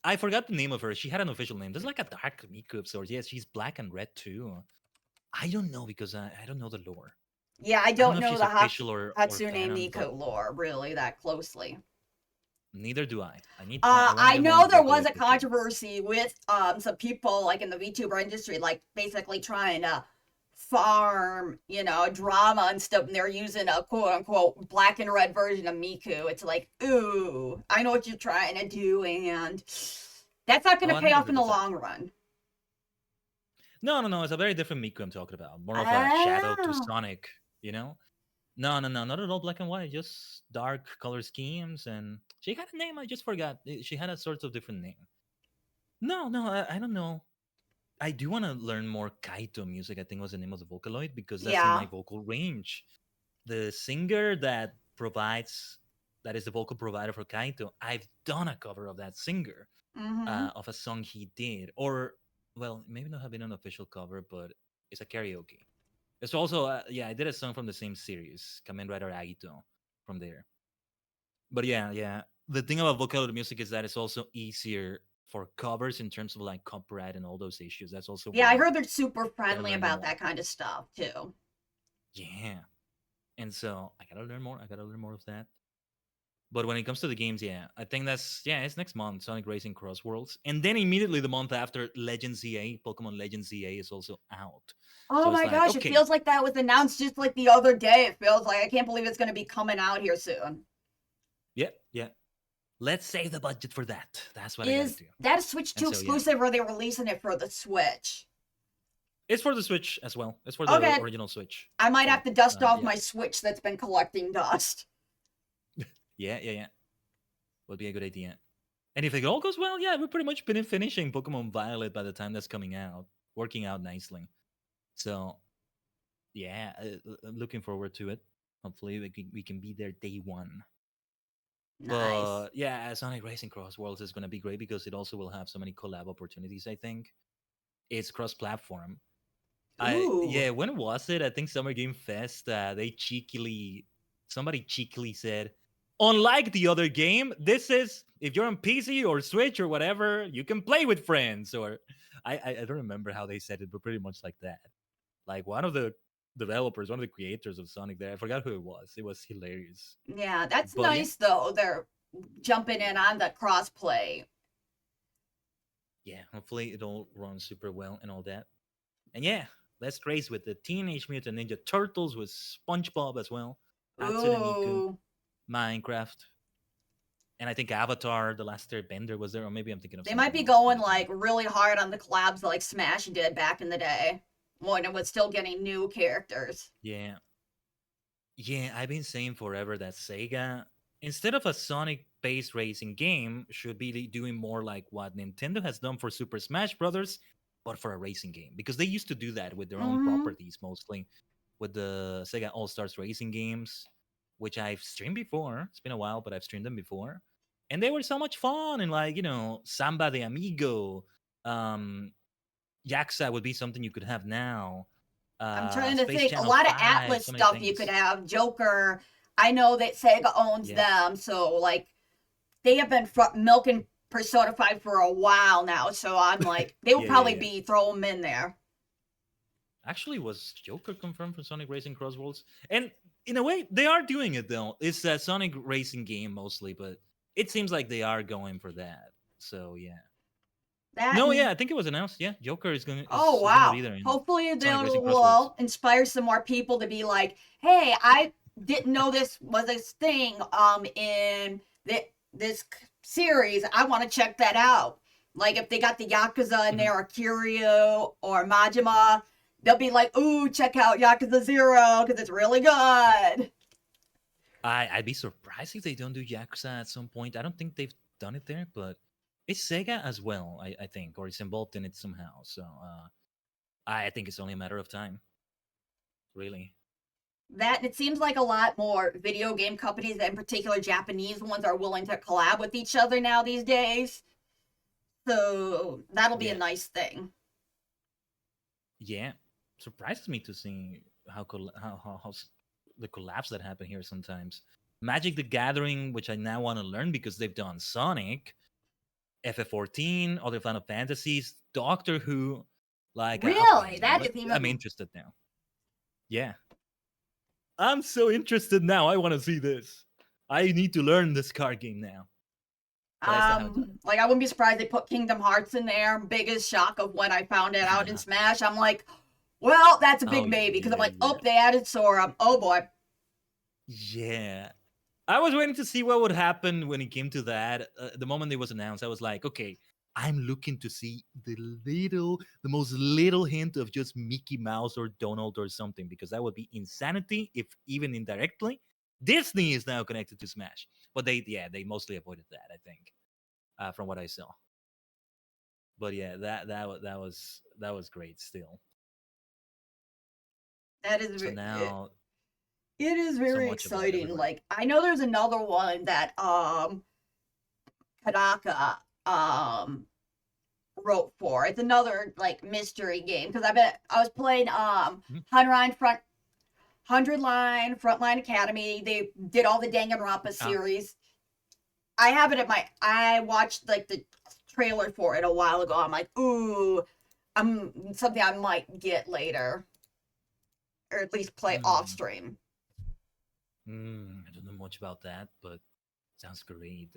I forgot the name of her. She had an official name. There's like a dark Miku of sorts. Yes, she's black and red too. I don't know because I don't know the lore. Yeah, I I don't don't know if know she's the official or Hatsune canon, but Miku lore really that closely. neither do I. I want to I get more know into there was Vocaloid a for sure. controversy with some people like in the VTuber industry, like basically trying to farm, drama and stuff, and they're using a quote unquote black and red version of Miku. It's like, ooh, I know what you're trying to do, and that's not going Oh, to I pay never off in heard the of that. long run. No. It's a very different Miku I'm talking about. More of a Shadow to Oh, Sonic. You know. No, not at all black and white. Just dark color schemes, and she had a name. I just forgot. She had a sort of different name. No, I don't know. I do want to learn more Kaito music. I think was the name of the Vocaloid because that's in my yeah. vocal range. The singer that is the vocal provider for Kaito. I've done a cover of that singer, Mm-hmm. of a song he did, or well, maybe not have been an official cover, but it's a karaoke. It's also yeah, I did a song from the same series, Kamen Rider Agito, from there. But yeah. The thing about Vocaloid music is that it's also easier for covers in terms of like copyright and all those issues. That's also Yeah, I why heard they're super I gotta friendly learn them about more. that kind of stuff too. Yeah, and so I gotta learn more. I gotta learn more of that. But when it comes to the games, yeah, I think it's next month, Sonic Racing Cross Worlds, and then immediately the month after, Legend ZA, Pokemon Legend ZA is also out. Oh So it's my like, gosh, it okay, feels like that was announced just like the other day. It feels like I can't believe it's going to be coming out here soon. yeah, let's save the budget for that. That's what I gotta Is do. that a Switch And 2 so yeah, exclusive or are they releasing it for the Switch? it's for the Switch as well. It's for the Okay, original Switch. I might So have to dust off yeah, my Switch that's been collecting dust. yeah, would be a good idea. And if it all goes well, yeah, we're pretty much been finishing Pokemon Violet by the time that's coming out, working out nicely. So yeah, I'm looking forward to it. Hopefully, we can be there day one. Nice. But yeah, Sonic Racing Cross Worlds is going to be great because it also will have so many collab opportunities. I think it's cross-platform. I Ooh. Yeah, when was it? I think Summer Game Fest. Somebody cheekily said, unlike the other game, this is if you're on PC or Switch or whatever, you can play with friends. Or I don't remember how they said it, but pretty much like that. Like one of the developers, one of the creators of Sonic, there, I forgot who it was. It was hilarious. Yeah, that's But yeah, nice though. They're jumping in on the crossplay. yeah. Hopefully it all runs super well and all that. And yeah, let's craze with the Teenage Mutant Ninja Turtles with SpongeBob as well. Hatsune Miku, Ooh. Minecraft, and I think Avatar: The Last Airbender was there, or maybe I'm thinking of They might something be else. going But like really hard on the collabs like Smash did back in the day when it was still getting new characters. yeah, I've been saying forever that Sega, instead of a Sonic-based racing game, should be doing more like what Nintendo has done for Super Smash Brothers, but for a racing game, because they used to do that with their own Mm-hmm. properties mostly, with the Sega All Stars racing games which I've streamed before. It's been a while, but I've streamed them before, and they were so much fun. And like Samba de Amigo, um, Yaxa would be something you could have now. I'm trying to Space think. A Channel lot of 5, Atlas so many stuff you could things. have. Joker. I know that Sega owns Yeah, them, so like they have been milking Persona 5 for a while now. So I'm like, they will yeah, yeah, probably yeah. be throw them in there. Actually, was Joker confirmed for Sonic Racing Cross Worlds? And in a way, they are doing it though. It's a Sonic Racing game mostly, but it seems like they are going for that. So yeah. That No, yeah, and I think it was announced. Yeah, Joker is gonna oh is gonna wow. be there in Hopefully Sonic Racing they'll Cross Worlds. inspire some more people to be like, hey, I didn't know this was this thing in this series. I want to check that out. Like if they got the Yakuza in Mhm. there or Kiryu or Majima, they'll be like, ooh, check out Yakuza Zero because it's really good. I'd be surprised if they don't do Yakuza at some point. I don't think they've done it there, but it's Sega as well. I think, or it's involved in it somehow. So I think it's only a matter of time, really. That it seems like a lot more video game companies, in particular Japanese ones, are willing to collab with each other now these days. So that'll be a Yeah, nice thing. yeah. Surprises me to see how the collapse that happen here sometimes. Magic the Gathering, which I now want to learn because they've done Sonic, FF14, other Final Fantasies, Doctor Who. Like, okay, Really? now That is I'm even. interested now. Yeah, I'm so interested now. I want to see this. I need to learn this card game now, but I still haven't done Like I wouldn't be surprised they put Kingdom Hearts in there. Biggest shock of when I found it it. out in Smash. I'm like, well, that's a Oh big yeah, maybe because I'm yeah, like, yeah, oh, they added Sora. Oh boy. yeah. I was waiting to see what would happen when it came to that. The moment it was announced, I was like, okay, I'm looking to see the most little hint of just Mickey Mouse or Donald or something, because that would be insanity if even indirectly. Disney is now connected to Smash, but they mostly avoided that, I think, from what I saw. But yeah, that was great still. That is So it, now it is so very much of that exciting. everywhere. Like I know there's another one that Kadaka wrote for. It's another like mystery game because I was playing Mhm. Hundred Line Frontline Academy. They did all the Danganronpa Ah, series. I have it at my. I watched like the trailer for it a while ago. I'm like, ooh, I'm something I might get later, or at least play off mm, stream. I don't know much about that, but sounds great.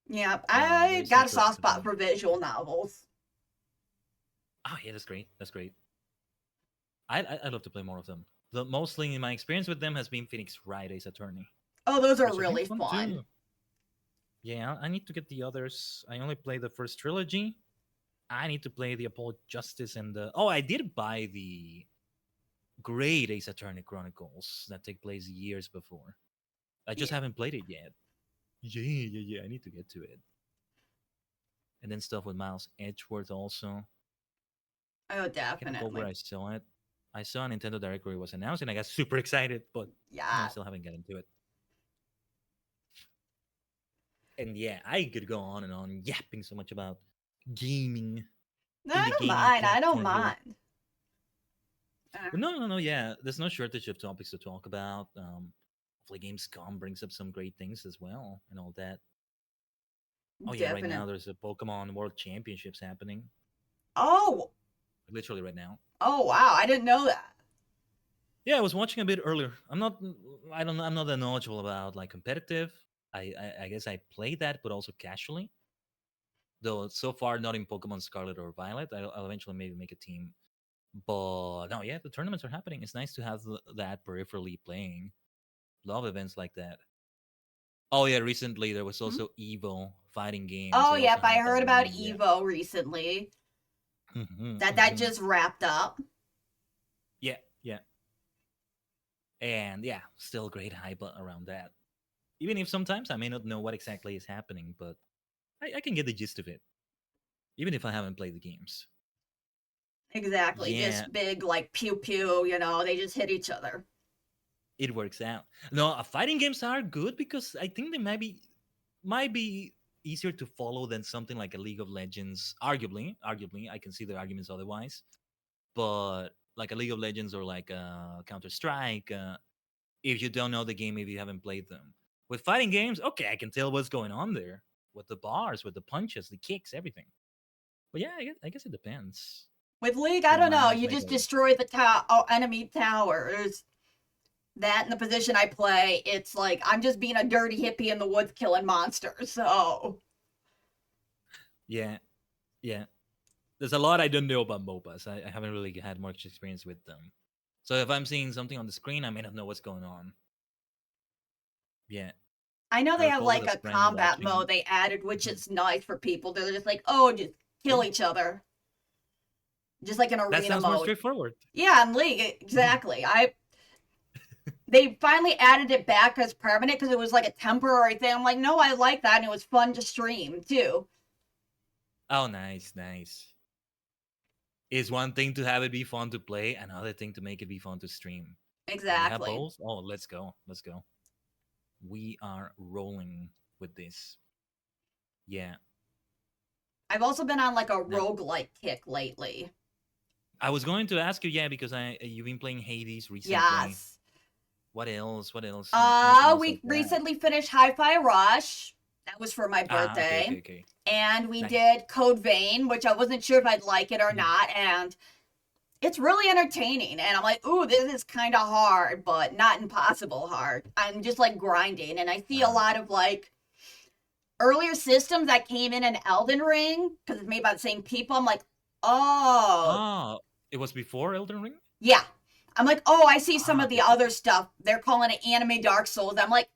Yeah, There I is got a also soft spot something. for visual novels. Oh yeah, that's great. That's great. I'd love to play more of them. Mostly my experience with them has been Phoenix Wright Ace Attorney, Oh, those are which I think really is fun fun. too. Yeah, I need to get the others. I only play the first trilogy. I need to play the Apollo Justice and the. Oh, I did buy the great Ace Attorney Chronicles that take place years before. I just Yeah. haven't played it yet. Yeah, yeah, yeah. I need to get to it. And then stuff with Miles Edgeworth also. Oh, I can't recall where definitely. I saw it. I saw a Nintendo Direct where it was announced, and I got super excited, but no, I Yeah. still haven't gotten to it. And yeah, I could go on and on yapping so much about gaming, No, I indie don't gaming mind. I don't platform here. mind. Uh, But no, yeah, there's no shortage of topics to talk about. Hopefully, Gamescom brings up some great things as well and all that. Oh yeah, right now definitely. there's a Pokemon World Championships happening, Oh, literally right now. oh wow! I didn't know that. Yeah, I was watching a bit earlier. I'm not that knowledgeable about like competitive. I guess I play that, but also casually. Though so far not in Pokemon Scarlet or Violet. I'll eventually maybe make a team. But no, yeah, the tournaments are happening. It's nice to have that peripherally playing. Love events like that. Oh yeah, recently there was Hmm? also Evo fighting games. Oh, They also yep. I had that heard about one. Yeah. Evo recently. hmm That hmm just wrapped up. Yeah, yeah, and yeah, still great hype around that. Even if sometimes I may not know what exactly is happening, but I can get the gist of it, even if I haven't played the games. Exactly. Yeah, Just big like pew pew. They just hit each other. it works out. No, fighting games are good because I think they might be easier to follow than something like a League of Legends. Arguably, I can see the arguments otherwise, but like a League of Legends or like Counter Strike, if you don't know the game, if you haven't played them. With fighting games, okay, I can tell what's going on there with the bars, with the punches, the kicks, everything. But yeah, I guess it depends. With League, I Your don't know. mouse, You just maybe. destroy the enemy towers. That in the position I play, it's like I'm just being a dirty hippie in the woods killing monsters. So Yeah, yeah. There's a lot I don't know about MOBAs. I haven't really had much experience with them. So if I'm seeing something on the screen, I may not know what's going on. Yeah, I know I they have recall with like a a friend combat watching. mode they added, which Mhm. is nice for people. They're just like, oh, just kill Yeah, each other, just like an that arena sounds more mode. straightforward. Yeah, in League, Mhm. exactly. They finally added it back as permanent because it was like a temporary thing. I'm like, no, I like that, and it was fun to stream too. Oh, nice, nice. It's one thing to have it be fun to play, another thing to make it be fun to stream. When you have Exactly. both, oh, let's go, let's go. We are rolling with this. Yeah. I've also been on like a Now, roguelike kick lately. I was going to ask you, yeah, because you've been playing Hades recently. Yes. What else? What else? Anything else We like that? recently finished Hi-Fi Rush. That was for my Ah, okay, okay, birthday. okay. And we Nice. did Code Vein, which I wasn't sure if I'd like it or Mhm. not. And it's really entertaining. And I'm like, ooh, this is kind of hard, but not impossible hard. I'm just like grinding. And I see a Wow. lot of like earlier systems that came in Elden Ring because it's made by the same people. I'm like, oh, Oh, it was before Elden Ring? yeah. I'm like, oh, I see some Ah, of okay, the okay, other okay. stuff. They're calling it anime Dark Souls. I'm like,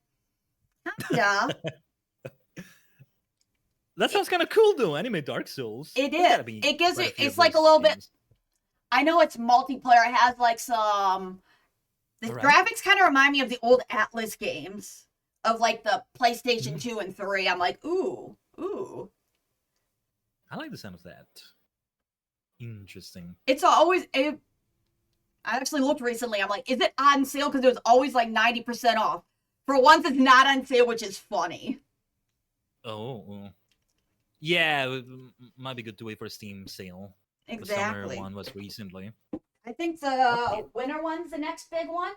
kinda. That It, sounds kind of cool though. Anime Dark Souls. it There's is. got to be It gives quite a it. few of It's like a those little bit. games. I know it's multiplayer. It has like some. The All right. graphics kind of remind me of the old Atlas games of like the PlayStation Mhm. 2 and 3. I'm like, ooh, ooh. I like the sound of that. Interesting. It's always. I actually looked recently. I'm like, is it on sale? Because it was always like 90% off. For once, it's not on sale, which is funny. Oh, well. Yeah, might be good to wait for a Steam sale. The summer Exactly. one was recently. I think Okay. the winter one's the next big one.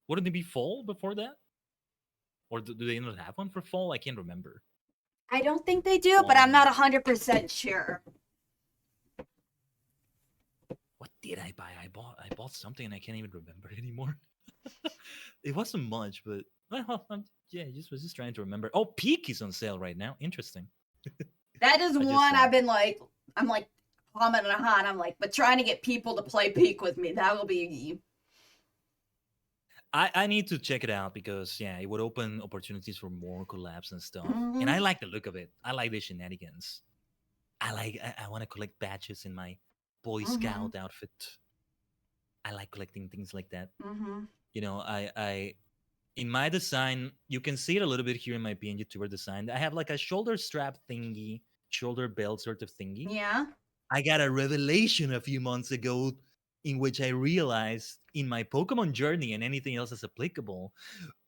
Wouldn't it be fall before that? Or do they not have one for fall? I can't remember. I don't think they do, but Fall I'm not one. 100% sure. What did I buy? I bought something and I can't even remember anymore. It wasn't much, but well, yeah, was just trying to remember. Oh, Peak is on sale right now. Interesting. That is I just one saw. I've been like, I'm like, commenting on. I'm like, but trying to get people to play Peak with me, that will be. I need to check it out because yeah, it would open opportunities for more collabs and stuff. And I Mm-hmm, like the look of it. I like the shenanigans. I want to collect badges in my Boy mm-hmm, Scout outfit. I like collecting things like that. mm-hmm. I in my design, you can see it a little bit here in my PNG tour design. I have like a shoulder strap thingy, shoulder belt sort of thingy. Yeah. I got a revelation a few months ago in which I realized in my Pokemon journey and anything else that's applicable,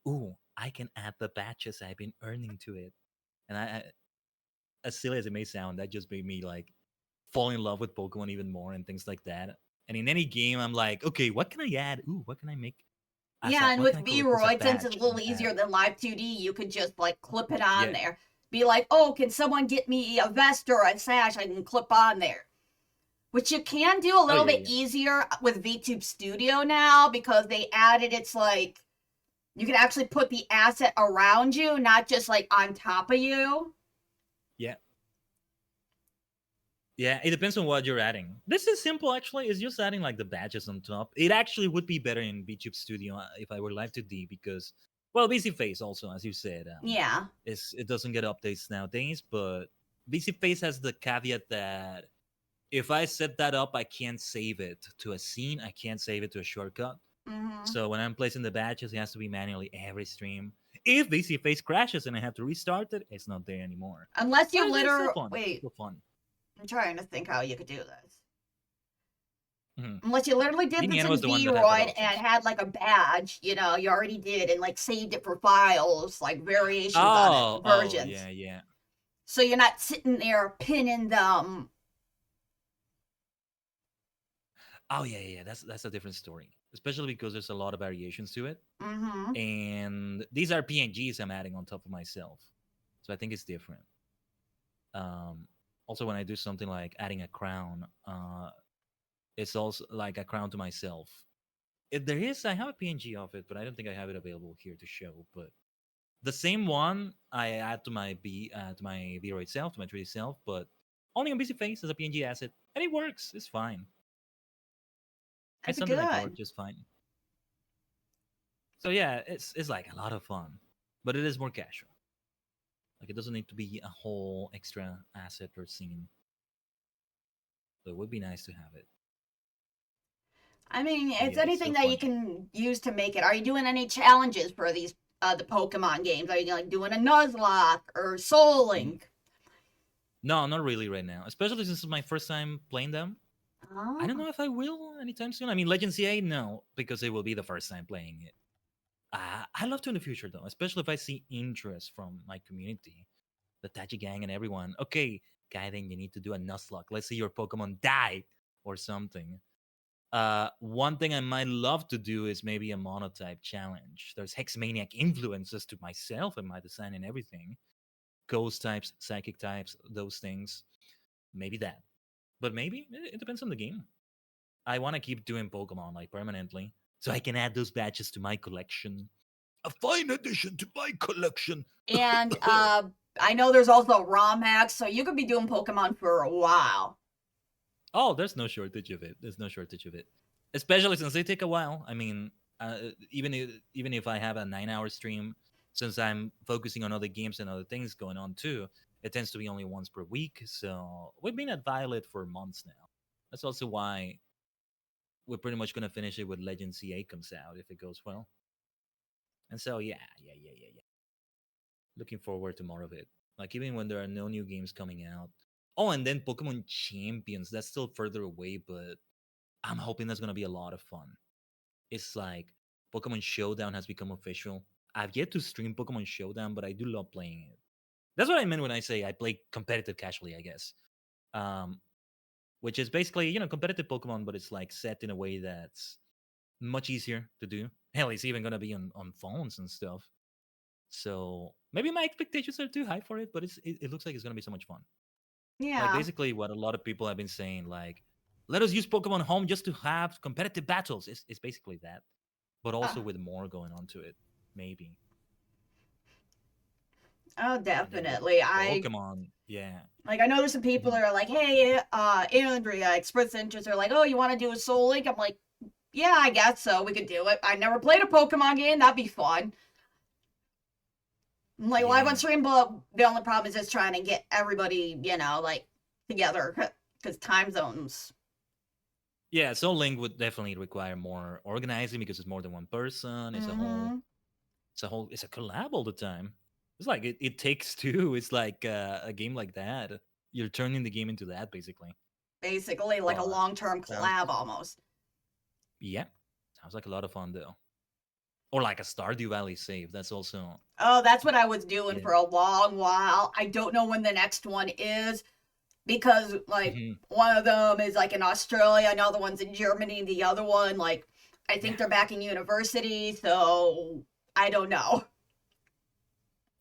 ooh, I can add the batches I've been earning to it. And as silly as it may sound, that just made me like fall in love with Pokemon even more and things like that. And in any game, I'm like, okay, what can I add? Ooh, what can I make? Yeah, and What with can I collect as a V-Roid, since it's a badge? little And add? easier than Live 2D, you could just like clip it on Yeah. there. Be like, oh, can someone get me a vest or a sash I can clip on there? Which you can do a Oh little yeah, bit yeah, easier with VTube Studio now because they added it's like you can actually put the asset around you, not just like on top of you. yeah. Yeah, it depends on what you're adding. This is simple actually. It's just adding like the badges on top. It actually would be better in VTube Studio if I were live 2D because, well, VC Face also, as you said, Yeah. it doesn't get updates nowadays. But VC Face has the caveat that if I set that up, I can't save it to a scene. I can't save it to a shortcut. Mm-hmm. So when I'm placing the badges, it has to be manually every stream. If VC Face crashes and I have to restart it, it's not there anymore. Unless But you it's still literally fun. It's wait, still fun. I'm trying to think how you could do this. Mhm. Unless you literally did this Linian was in the one that had better V-Roid and options. had like a badge, you know, you already did, and like saved it for files, like variations on it, Oh, versions. yeah, yeah. So you're not sitting there pinning them. Oh, yeah, yeah. That's a different story, especially because there's a lot of variations to it, Mm-hmm. and these are PNGs I'm adding on top of myself, so I think it's different. Also, when I do something like adding a crown, it's also like a crown to myself. If there is, I have a PNG of it, but I don't think I have it available here to show. But the same one I add to my VRO itself, to my 3D self, but only on BC Face as a PNG asset, and it works. It's fine. It's That's something that can work good. just fine. So yeah, it's like a lot of fun, but it is more casual. Like it doesn't need to be a whole extra asset or scene. So it would be nice to have it. I mean, But it's yeah, it's anything so that you funny. can use to make it. Are you doing any challenges for these the Pokemon games? Are you like doing a Nuzlocke or Soul Mm, Link? no, not really right now. Especially since it's my first time playing them. I don't Oh. know if I will anytime soon. I mean, Legend CA, no, because it will be the first time playing it. I love to in the future though, especially if I see interest from my community, the Tachi gang and everyone. Okay, Gaiden, you need to do a Nuzlocke. Let's see your Pokemon die or something. One thing I might love to do is maybe a monotype challenge. There's Hexmaniac influences to myself and my design and everything. Ghost types, psychic types, those things. Maybe that. But maybe it depends on the game. I want to keep doing Pokemon like permanently so I can add those badges to my collection. A fine addition to my collection. And I know there's also ROM hacks, so you could be doing Pokemon for a while. Oh, there's no shortage of it. There's no shortage of it. Especially since they take a while. I mean, even if I have a 9 hour stream, since I'm focusing on other games and other things going on too, it tends to be only once per week. So we've been at Violet for months now. That's also why we're pretty much gonna finish it with Legend CA comes out if it goes well. And so yeah. Looking forward to more of it. Like even when there are no new games coming out. Oh, and then Pokemon Champions. That's still further away, but I'm hoping that's gonna be a lot of fun. It's like Pokemon Showdown has become official. I've yet to stream Pokemon Showdown, but I do love playing it. That's what I meant when I say I play competitive casually, I guess. Um, which is basically, competitive Pokemon, but it's like set in a way that's much easier to do. Hell, it's even gonna be on phones and stuff. So maybe my expectations are too high for it, but it looks like it's gonna be so much fun. Like Yeah. basically what a lot of people have been saying, like, let us use Pokemon Home just to have competitive battles. It's basically that, but Uh, also with more going on to it, maybe. oh, And then with definitely. Pokemon, yeah. I know there's some people Mhm. that are like, hey, Andrea, express interest. They're like, oh, you want to do a Soul Link? I'm like, yeah, I guess so. We could do it. I never played a Pokemon game. That'd be fun. I'm like live on Yeah. stream, but the only problem is just trying to get everybody, like together because time zones. Yeah, so Link would definitely require more organizing because it's more than one person. Mm-hmm. It's a collab all the time. It's like it takes two. It's like a game like that. You're turning the game into that basically. Basically, like a But long-term sounds collab almost. yeah, sounds like a lot of fun though. Or like a Stardew Valley save. That's also Oh, that's what I was doing yeah. for a long while. I don't know when the next one is because like Mhm. one of them is like in Australia, another one's in Germany, the other one like I think Yeah. they're back in university, so I don't know.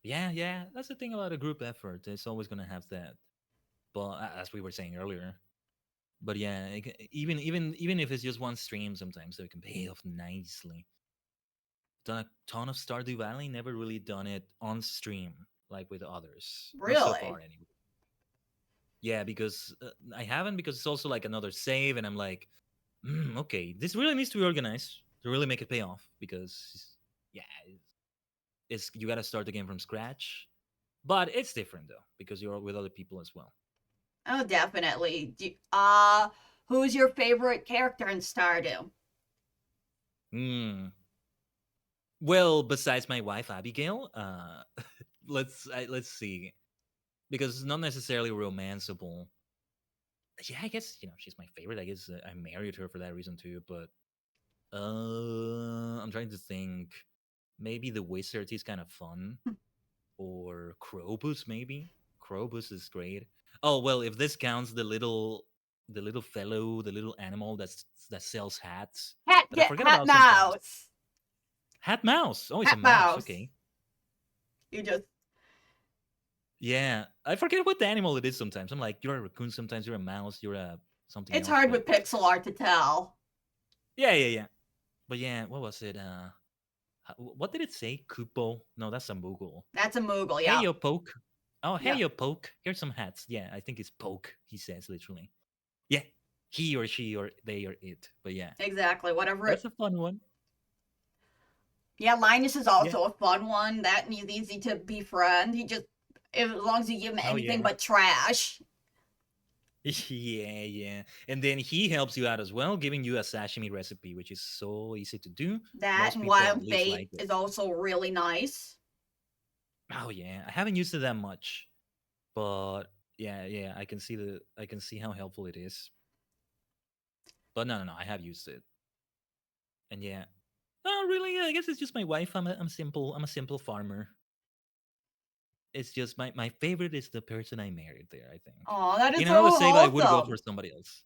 Yeah. That's the thing about a group effort. It's always gonna have that. But as we were saying earlier, but yeah, even if it's just one stream, sometimes it can pay off nicely. Done a ton of Stardew Valley, never really done it on stream like with others, not so Really? far anyway. Yeah, because I haven't because it's also like another save, and I'm like, okay, this really needs to be organized to really make it pay off because yeah, it's you got to start the game from scratch, but it's different though because you're with other people as well. Oh, definitely. Who's your favorite character in Stardew? Hmm. Well, besides my wife Abigail, let's see because it's not necessarily romanceable. yeah, I guess she's my favorite. I guess I married her for that reason too. But I'm trying to think. Maybe the wizard is kind of fun, or Krobus maybe. Krobus is great. Oh well, if this counts the little fellow, the little animal that sells hats. But I forget Hat about sometimes. mouse. Hat mouse. Oh, it's a Hat mouse. mouse. Okay. You just Yeah, I forget what the animal it is sometimes. I'm like, you're a raccoon. Sometimes you're a mouse. You're a something it's else. hard But with pixel art to tell. yeah. But yeah, what was it? What did it say? Kupo? No, that's a Moogle. That's a Moogle, Hey yeah. yo, poke. Oh, hey Yeah. yo, poke. Here's some hats. Yeah, I think it's poke. He says literally. Yeah, he or she or they or it. But yeah, Exactly. Whatever it that's a fun one. Yeah, Linus is Yeah. also a fun one. That and he's easy to befriend. He just as long as you give him Oh anything yeah. but trash. Yeah. And then he helps you out as well, giving you a sashimi recipe, which is so easy to do. That Most and people at Wild least Bait like it. is also really nice. Oh yeah, I haven't used it that much, but yeah, I can see how helpful it is. But no, I have used it, and yeah, no, really, I guess it's just my wife. I'm simple. I'm a simple farmer. It's just my favorite is the person I married there. I think Oh, that is in so another save I would go for wholesome. somebody else.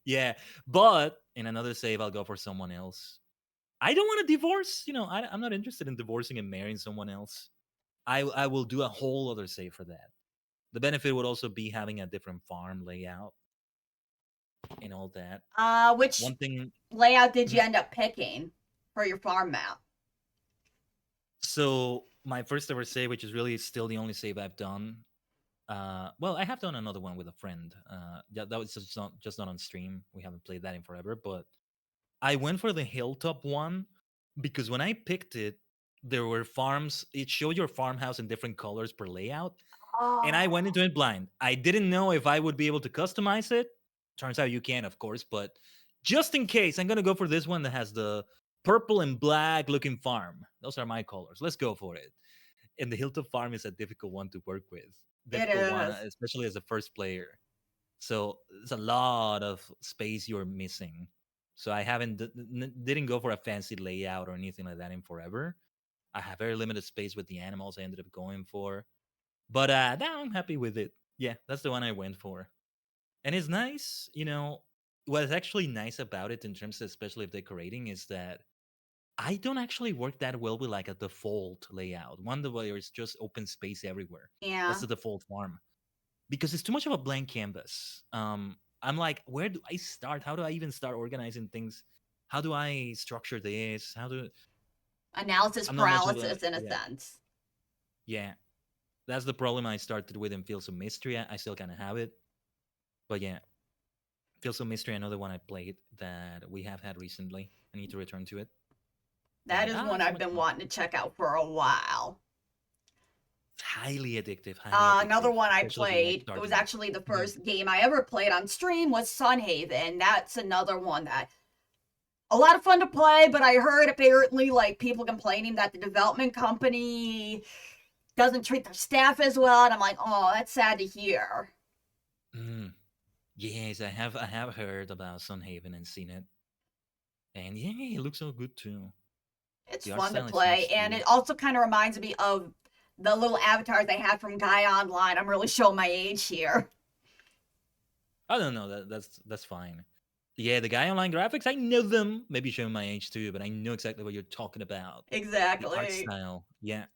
Yeah, but in another save I'll go for someone else. I don't want to divorce. I'm not interested in divorcing and marrying someone else. I will do a whole other save for that. The benefit would also be having a different farm layout and all that. Which One thing, layout did you mhm. end up picking for your farm map? So my first ever save, which is really still the only save I've done. Well, I have done another one with a friend. That was just not on stream. We haven't played that in forever. But I went for the hilltop one because when I picked it, there were farms. It showed your farmhouse in different colors per layout, and I Oh, went into it blind. I didn't know if I would be able to customize it. Turns out you can, of course, but just in case, I'm gonna go for this one that has the purple and black looking farm. Those are my colors. Let's go for it. And the Hilltop farm is a difficult one to work with. it Difficult one, is. especially as a first player. So there's a lot of space you're missing. So I didn't go for a fancy layout or anything like that in forever. I have very limited space with the animals I ended up going for. But now I'm happy with it. Yeah, that's the one I went for. And it's nice, what's actually nice about it in terms of especially of decorating is that I don't actually work that well with like a default layout. One where it's just open space everywhere. That's Yeah. the default farm. Because it's too much of a blank canvas. I'm like, where do I start? How do I even start organizing things? How do I structure this? Analysis I'm not much of a paralysis in a yeah. sense. Yeah. That's the problem I started with in Fields of Mystery. I still kind of have it. But yeah, Fields of Mystery, another one I played that we have had recently. I need to return to it. That is one It's so I've much been fun. wanting to check out for a while. It's highly addictive, highly Another addictive, one I especially if you like played, it was starting. actually the Mhm. first game I ever played on stream, was Sunhaven. That's another one that a lot of fun to play, but I heard apparently like people complaining that the development company doesn't treat their staff as well, and I'm like, oh, that's sad to hear. Mm. Yes, I have heard about Sunhaven and seen it, and yeah, it looks so good too. It's The art fun to style is play, nice and too. it also kind of reminds me of the little avatars they had from Guy Online. I'm really showing my age here. I don't know that's fine. Yeah, the guy online graphics, I know them. Maybe showing my age too, but I know exactly what you're talking about. The art Exactly. style, yeah.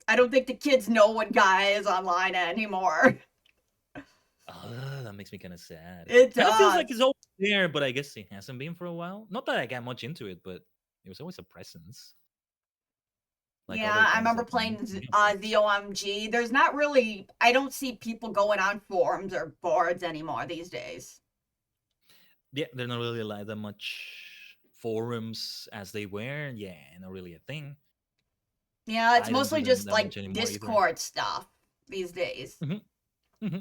I don't think the kids know what Guy is online anymore. That makes me kind of sad. It Kind of feels like does. it's always there, but I guess it hasn't been for a while. Not that I got much into it, but it was always a presence, like other Yeah, I things remember like playing Neopets. ZOMG. There's not really, I don't see people going on forums or boards anymore these days. Yeah, they're not really like that much forums as they were. Yeah, not really a thing. Yeah, it's I don't do mostly them just that like much anymore either. Discord stuff these days. Hmm hmm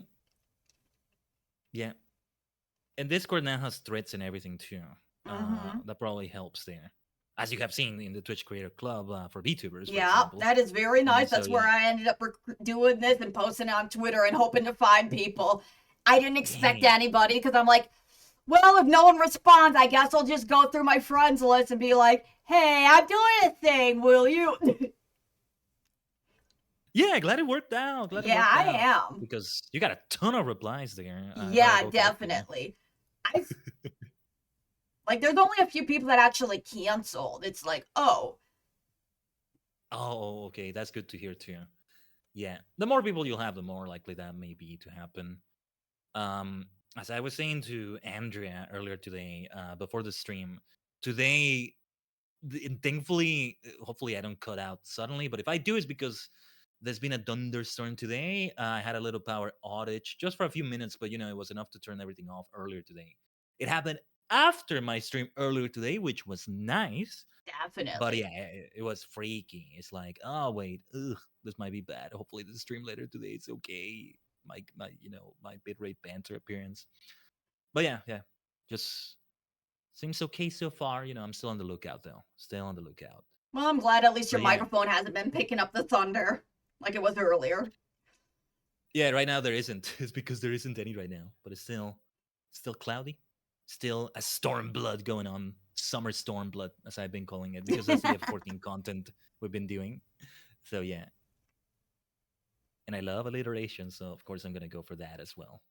Yeah, and Discord now has threads and everything too. Mm-hmm. That probably helps there, as you have seen in the Twitch Creator Club for VTubers, for Yeah, example. that is very nice. So That's where yeah, I ended up doing this and posting on Twitter and hoping to find people. I didn't expect Dang. anybody because I'm like, well, if no one responds, I guess I'll just go through my friends list and be like, hey, I'm doing a thing, will you? Yeah, glad it worked out. Glad it Yeah, worked I out. am. Because you got a ton of replies there, if I Yeah, recall correctly. definitely. I like there's only a few people that actually canceled. It's like, oh, Oh, okay. That's good to hear too. Yeah. The more people you'll have, the more likely that may be to happen. Um, as I was saying to Andrea earlier today, before the stream, today, thankfully, hopefully I don't cut out suddenly, but if I do, it's because there's been a thunderstorm today. I had a little power outage just for a few minutes, but it was enough to turn everything off earlier today. It happened after my stream earlier today, which was nice. But definitely. yeah, it was freaky. It's like, oh wait, this might be bad. Hopefully, the stream later today it's okay. My bitrate banter appearance. But yeah, just seems okay so far. I'm still on the lookout though. Still on the lookout. Well, I'm glad at least But your yeah, microphone hasn't been picking up the thunder like it was earlier. yeah. Right now there isn't. It's because there isn't any right now. But it's still cloudy. Still a storm blood going on. Summer storm blood, as I've been calling it, because that's the F14 content we've been doing. So yeah, and I love alliteration, so of course I'm gonna go for that as well.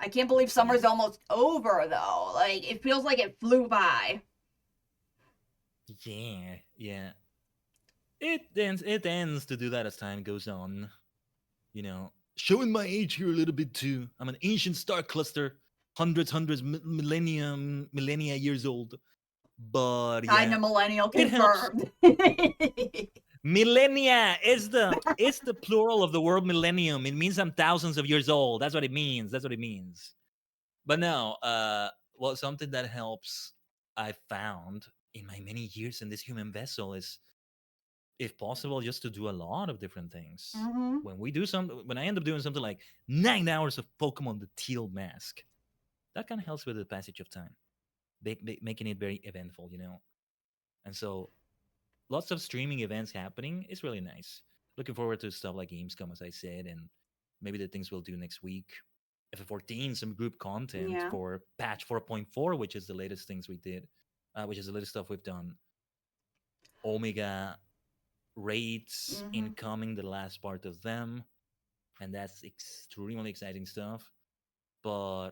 I can't believe So yeah, summer's almost over though. Like it feels like it flew by. yeah. It ends to do that as time goes on. Showing my age here a little bit too. I'm an ancient star cluster, hundreds, millennia years old. But Kind yeah, of millennial it helps. confirmed. Millennia is the plural of the word millennium. It means I'm thousands of years old. That's what it means. That's what it means. But no, well, something that helps I found in my many years in this human vessel is, if possible, just to do a lot of different things. Mm-hmm. When I end up doing something like 9 hours of Pokemon the Teal Mask, that kind of helps with the passage of time, making it very eventful. And so, lots of streaming events happening is really nice. Looking forward to stuff like Gamescom, as I said, and maybe the things we'll do next week. F14, some group content Yeah. for patch 4.4, which is the latest things we did, which is the latest stuff we've done. Omega raids Mm-hmm. incoming, the last part of them, and that's extremely exciting stuff. But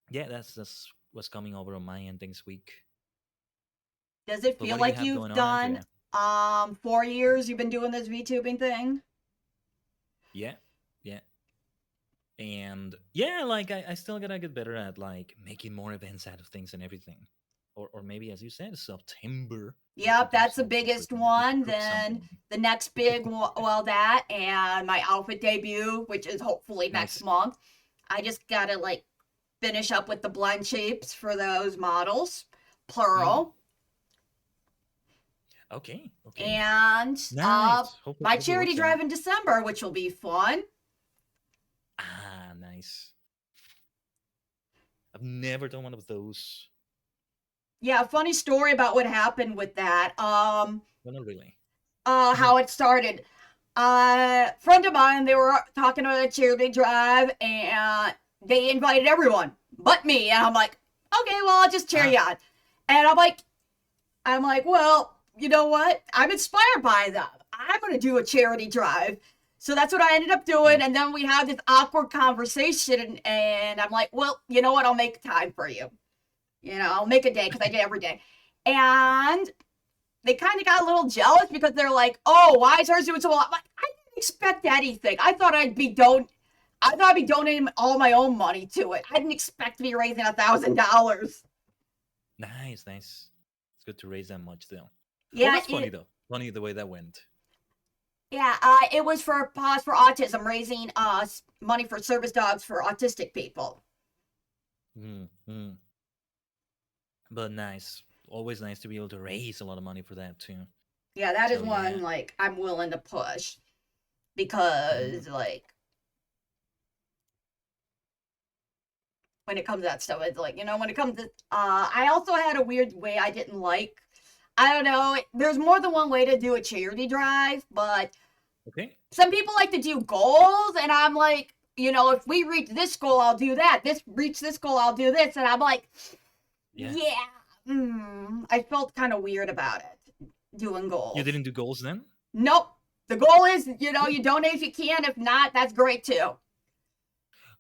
yeah, that's what's coming over on my end next week. Does it But feel what do you like have you've going on, done Andrea? 4 years you've been doing this VTubing thing? Yeah, yeah. And yeah, like I still gotta get better at like making more events out of things and everything. Or maybe, as you said, September we could Yep, do that's the something biggest freaking epic, one. cook Then something. the next big one, well, that and my outfit debut, which is hopefully next Nice. month. I just gotta like finish up with the blend shapes for those models, Mm. plural. Okay. And Nice. my Hope it charity works out. drive in December, which will be fun. Ah, nice. I've never done one of those. Yeah, funny story about what happened with that. Well, not really. How it started. Friend of mine, they were talking about a charity drive, and they invited everyone but me. And I'm like, okay, well, I'll just cheer Ah, you on. And I'm like, well, you know what? I'm inspired by them. I'm gonna do a charity drive. So that's what I ended up doing. nice. And then we had this awkward conversation, and I'm like, well, you know what? I'll make time for you. I'll make a day because I did every day. And they kind of got a little jealous because they're like, "Oh, why is hers doing so well?" I'm like, I didn't expect anything. I thought I'd be donating all my own money to it. I didn't expect to be raising $1,000. Nice. It's good to raise that much, though. Well, Yeah, that's funny though. Funny the way that went. it was for Pause for Autism, raising money for service dogs for autistic people. Mm. But nice. Always nice to be able to raise a lot of money for that too. Yeah, that is So one yeah. like I'm willing to push Mm. because when it comes to that stuff. It's like, when it comes to, I also had a weird way I didn't like. I don't know. There's more than one way to do a charity drive, but Okay. some people like to do goals, and I'm like, if we reach this goal, I'll do that. Reach this goal, I'll do this. And I'm like, Yeah. yeah, I felt kind of weird about it, doing You goals. didn't do goals then? Nope. The goal is, you donate if you can. If not, that's great too.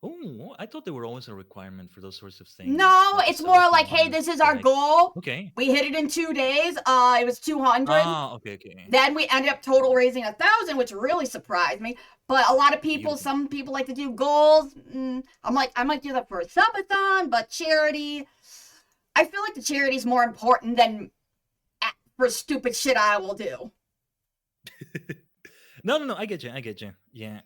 Oh, I thought there were always a requirement for those sorts of things, No, like a it's more like, subathon hey, or this is our like. goal. Okay. We hit it in 2 days. It was 200. Ah, okay, okay. Then we ended up total raising 1,000, which really surprised me. But a lot of people, Beautiful. some people like to do goals. I'm like, I might do that for a subathon, but charity. I feel like the charity is more important than for stupid shit I will do. No, no, no. I get you. I get you. Yeah.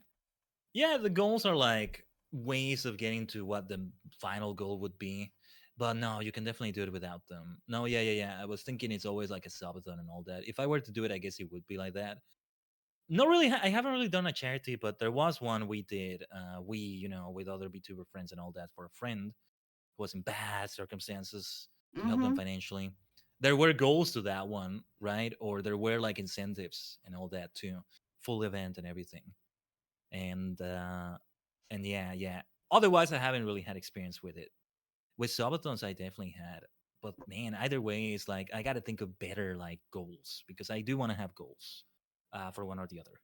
Yeah, the goals are like ways of getting to what the final goal would be. But no, you can definitely do it without them. No, yeah, yeah, yeah. I was thinking it's always like a subathon and all that. If I were to do it, I guess it would be like that. Not really. I haven't really done a charity, but there was one we did. With other VTuber friends and all that for a friend who was in bad circumstances to help them Mm-hmm. financially. There were goals to that one, right? Or there were like incentives and all that too, full event and everything. And yeah, yeah. Otherwise, I haven't really had experience with it. With subathons, I definitely had. But man, either way, it's like I got to think of better like goals because I do want to have goals for one or the other.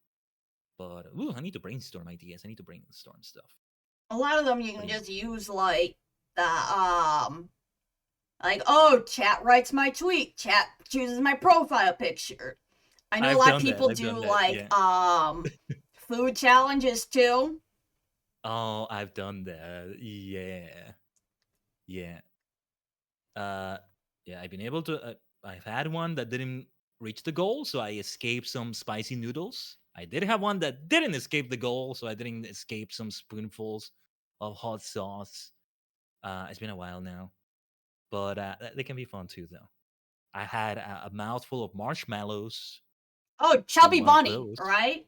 But I need to brainstorm ideas. I need to brainstorm stuff. A lot of them you But can yeah, just use oh, chat writes my tweet, chat chooses my profile picture. I know a I've lot of done that. people I've do done that. Yeah. food challenges too. Oh, I've done that. Yeah, yeah. Uh, yeah. I've been able to. I've had one that didn't reach the goal, so I escaped some spicy noodles. I did have one that didn't escape the goal, so I didn't escape some spoonfuls of hot sauce. It's been a while now, but they can be fun too, though. I had a mouthful of marshmallows Oh, in chubby one of bunny, those. right?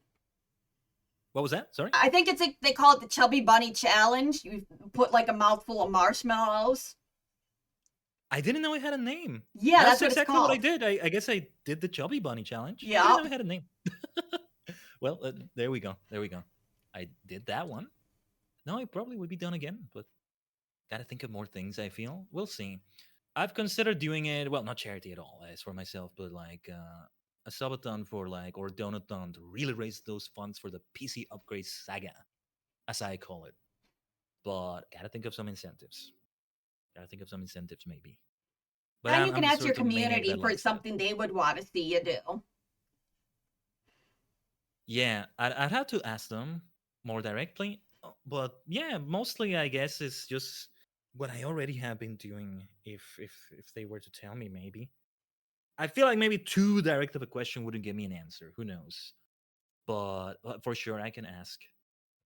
What was that? Sorry. I think they call it the chubby bunny challenge. You put like a mouthful of marshmallows. I didn't know it had a name. Yeah, That's that's what it's exactly what I called. did. I guess I did the Chubby Bunny challenge. I didn't know Yep. it had a name. Well, there we go. There we go. I did that one. No, it probably would be done again, but gotta think of more things. I feel we'll see. I've considered doing it. Well, not charity at all, as for myself, but like a subathon for like or donathon to really raise those funds for the PC upgrade saga, as I call it. But gotta think of some incentives. Gotta think of some incentives, maybe. But And you I'm can the ask your sort of maniac community that for likes that. something they would want to see you do. Yeah, I'd have to ask them more directly. But yeah, mostly I guess it's just what I already have been doing. If they were to tell me, maybe I feel like maybe too direct of a question wouldn't give me an answer. Who knows? But for sure, I can ask.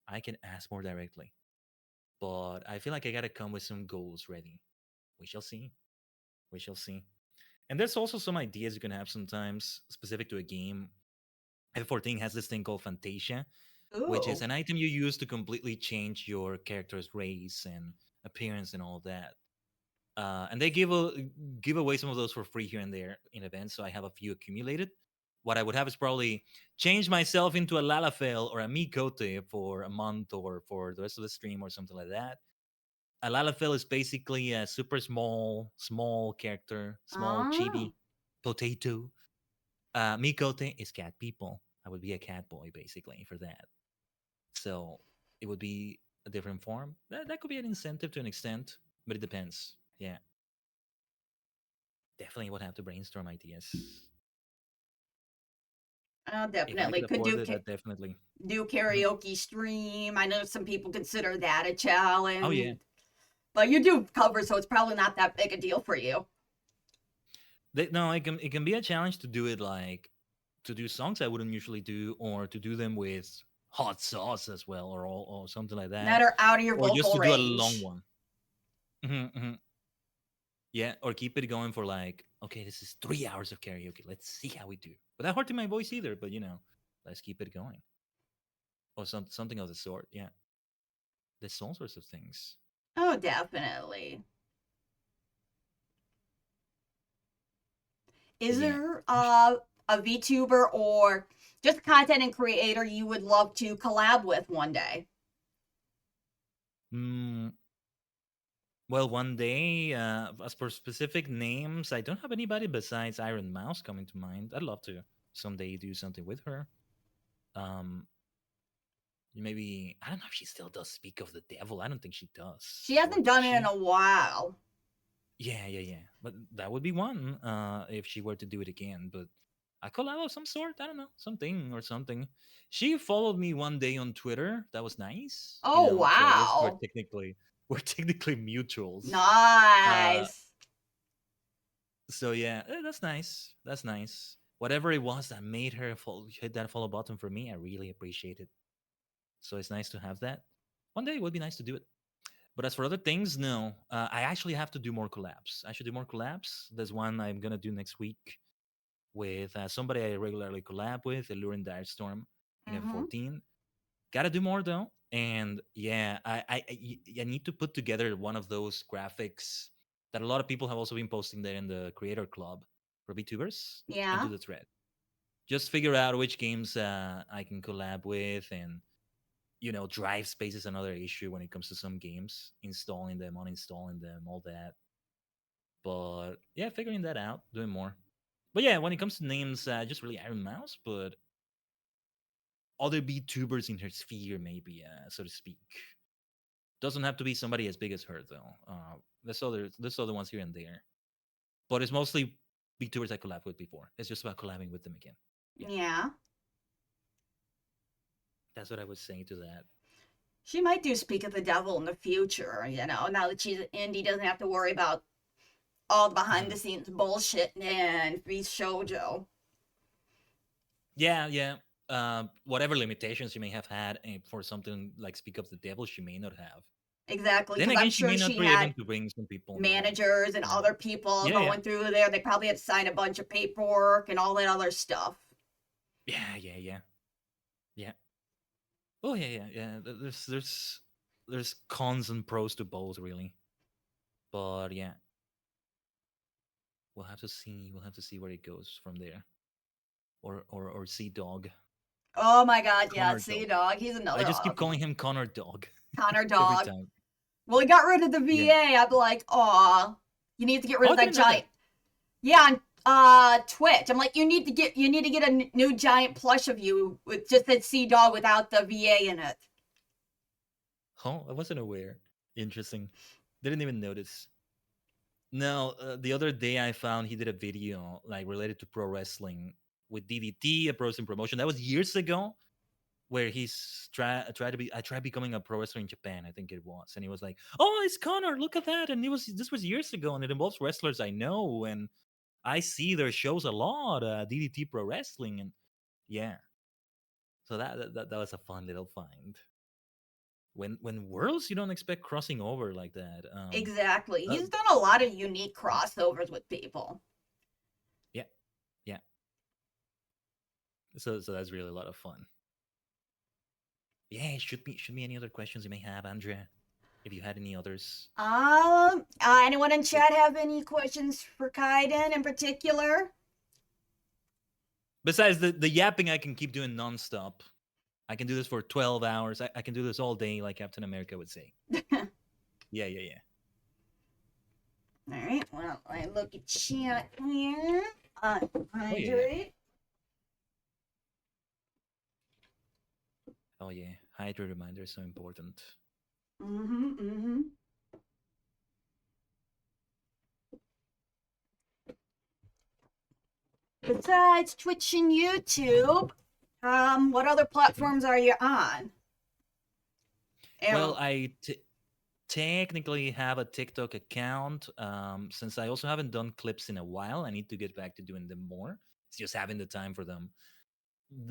I can ask more directly. But I feel like I gotta come with some goals ready. We shall see. We shall see. And there's also some ideas you can have sometimes specific to a game. F14 has this thing called Fantasia, which is Ooh. an item you use to completely change your character's race and appearance and all that. And they give away some of those for free here and there in events. So I have a few accumulated. What I would have is probably change myself into a Lalafell or a Mikote for a month or for the rest of the stream or something like that. A Lalafell is basically a super small character, small Oh. chibi potato. Mikote is cat people. I would be a cat boy basically for that. So it would be a different form. That could be an incentive to an extent, but it depends. Yeah, definitely would have to brainstorm ideas. If I Definitely could could afford it, I definitely. do Mhm. karaoke stream. I know some people consider that a Oh yeah. challenge, but you do cover, so it's probably not that big a deal for you. No, it can be a challenge to do it like to do songs I wouldn't usually do, or to do them with hot sauce as well, or something like that, That are out of your or just vocal to do a long range. one. Hmm. Yeah, or keep it going for like, okay, this is 3 hours of karaoke. Let's see how we do. Without hurting my voice either, but let's keep it going. Or something of the sort. Yeah. There's all sorts of things. Oh, definitely. But Is yeah. there a VTuber or just content and creator you would love to collab with one day? Mm, well, one day, as for specific names, I don't have anybody besides Iron Mouse coming to mind. I'd love to someday do something with her. Um, maybe I don't know if she still does Speak of the Devil. I don't think she She does, or hasn't does done it in she? a while. Yeah, yeah, yeah. But that would be one if she were to do it again. But a collab of some sort, I don't know, something or something. She followed me one day on Twitter. That was nice, Oh, So I guess wow. we're technically mutuals. Uh, Nice. so yeah, that's nice. That's nice. Whatever it was that made her hit that follow button for me, I really appreciate it. So it's nice to have that. One day it would be nice to do it. But as for other things, no. I actually have to do more collabs. I should do more collabs. There's one I'm gonna do next week with somebody I regularly collab with, Alluring Direstorm in Mm-hmm. F14. Gotta do more though. And yeah, I need to put together one of those graphics that a lot of people have also been posting there in the Creator Club for VTubers Yeah. into the thread. Just figure out which games I can collab with, and drive space is another issue when it comes to some games, installing them, uninstalling them, all that. But yeah, figuring that out, doing more. But yeah, when it comes to names, just really Iron Mouse, but other VTubers in her sphere, maybe, so to speak. Doesn't have to be somebody as big as her, though. There's other ones here and there, but it's mostly VTubers I collabed with before. It's just about collabing with them again. Yeah, Yeah. that's what I was saying to that. She might do Speak of the Devil in the future, now that she's indie, doesn't have to worry about all the behind Mhm. the scenes bullshit and be shoujo. Yeah, yeah. Whatever limitations she may have had for something like Speak of the Devil, she may not have. Exactly, Then because again, I'm she sure may not she be able had to bring some people on board. managers and Uh, other people yeah, yeah, going through there. They probably had to sign a bunch of paperwork and all that other stuff. yeah, yeah, yeah, yeah. Oh yeah, yeah, yeah. There's cons and pros to both, really. But yeah, we'll have to see. We'll have to see where it goes from there. Or Sea Dog, Oh my god, yeah, Connor Sea Dog. Dog. He's I another just keep awesome calling one. him Connor Dog Connor every Dog. time. Well, he got rid of the Yeah. VA. I'd be like, aw, you need to get rid Oh, of I that didn't know giant. that. Yeah, on Twitch. I'm like, you need to get a new giant plush of you with just that Sea Dog without the VA in it. Oh, I wasn't aware. Interesting. Didn't even notice. No, the other day I found he did a video like related to pro wrestling with DDT, a pro wrestling promotion. That was years ago, where he's tried becoming a pro wrestler in Japan. I think it was, and he was like, "Oh, it's Connor! Look at that!" And this was years ago, and it involves wrestlers I know, and I see their shows a lot, DDT Pro Wrestling, and yeah. So that was a fun little find. When worlds you don't expect crossing over like that. Exactly. Uh, He's done a lot of unique crossovers with people. yeah, yeah. So that's really a lot of fun. Yeah, should be any other questions you may have, Andrea? If you had any others. Anyone in chat have any questions for Kaiden in particular? Besides the yapping, I can keep doing nonstop. I can do this for 12 hours. I can do this all day, like Captain America would say. Yeah, yeah, yeah. All right. Well, I look at chat here. Oh yeah, yeah. Hydrate. Oh yeah. Hydrate reminder is so important. Mm-hmm. Mm-hmm. Besides Twitch and YouTube, what other Mhm. platforms are you on? Well, And technically have a TikTok account. Since I also haven't done clips in a while, I need to get back to doing them more. It's just having the time for them.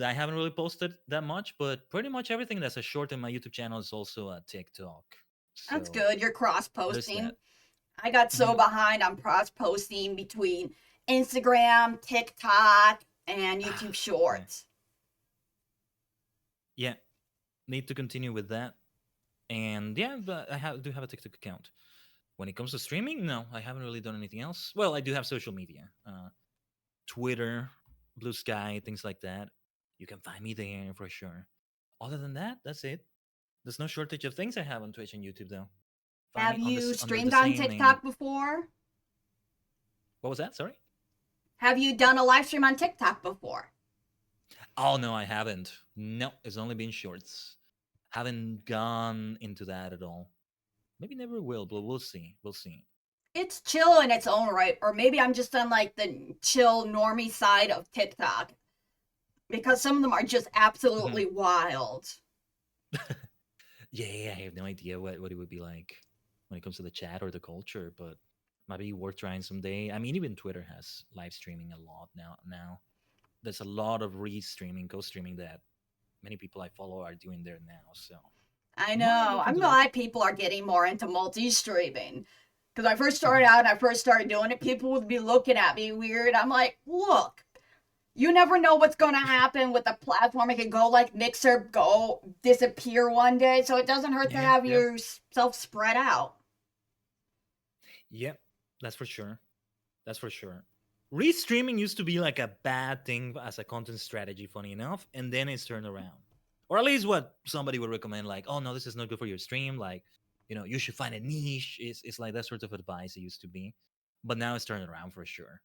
I haven't really posted that much, but pretty much everything that's a short in my YouTube channel is also a TikTok. that's So good. You're cross there's that. posting. I got so Mhm. behind on cross posting between Instagram, TikTok, and YouTube Ah, yeah, Shorts. yeah. Need to continue with that. And yeah, but do have a TikTok account. When it comes to streaming, no, I haven't really done anything else. Well, I do have social media, Twitter, Blue Sky, things like that. You can find me there for sure. Other than that, that's it. There's no shortage of things I have on Twitch and YouTube though. Have Finding you under the streamed on same name. TikTok before? What was that? Sorry. Have you done a live stream on TikTok before? Oh no, I haven't. No, it's only been shorts. Haven't gone into that at all. Maybe never will, but we'll see. We'll see. It's chill in its own right, or maybe I'm just on like the chill normie side of TikTok because some of them are just absolutely wild. Yeah, I have no idea what it would be like when it comes to the chat or the culture, but maybe worth trying someday. I mean, even Twitter has live streaming a lot now. There's a lot of re-streaming, co-streaming that many people I follow are doing there now. So I might know. look I'm into that. glad people are getting more into multi-streaming. Because I first started out and I first started doing it, people would be looking at me weird. I'm like, look, you never know what's going to happen with the platform. It can go like Mixer, go disappear one day. So it doesn't hurt to Yeah, have yeah, yourself spread out. yeah. That's for sure. That's for sure. Restreaming used to be like a bad thing as a content strategy, funny enough, and then it's turned around. Or at least what somebody would recommend, like, oh no, this is not good for your stream. Like, you should find a niche. It's like that sort of advice it used to be. But now it's turned around for sure.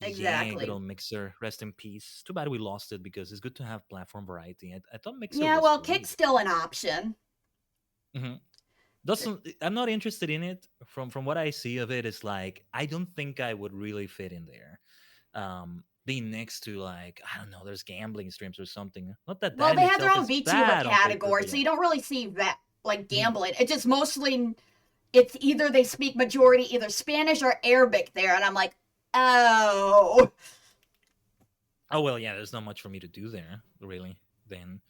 Yeah, good Exactly. old Mixer. Rest in peace. Too bad we lost it because it's good to have platform variety. I thought Mixer Yeah, was well, great. Kick's still an option. Hmm. Doesn't I'm not interested in it. From what I see of it, it's like I don't think I would really fit in there. Being next to, like, I don't know, there's gambling streams or something. Not that Well, that in they have their itself own is VTuber bad on paper, category, but so yeah. you don't really see that like Mhm. gambling. It's just mostly it's either they speak majority either Spanish or Arabic there, and I'm like, oh. Oh well, yeah. There's not much for me to do there, really. Then,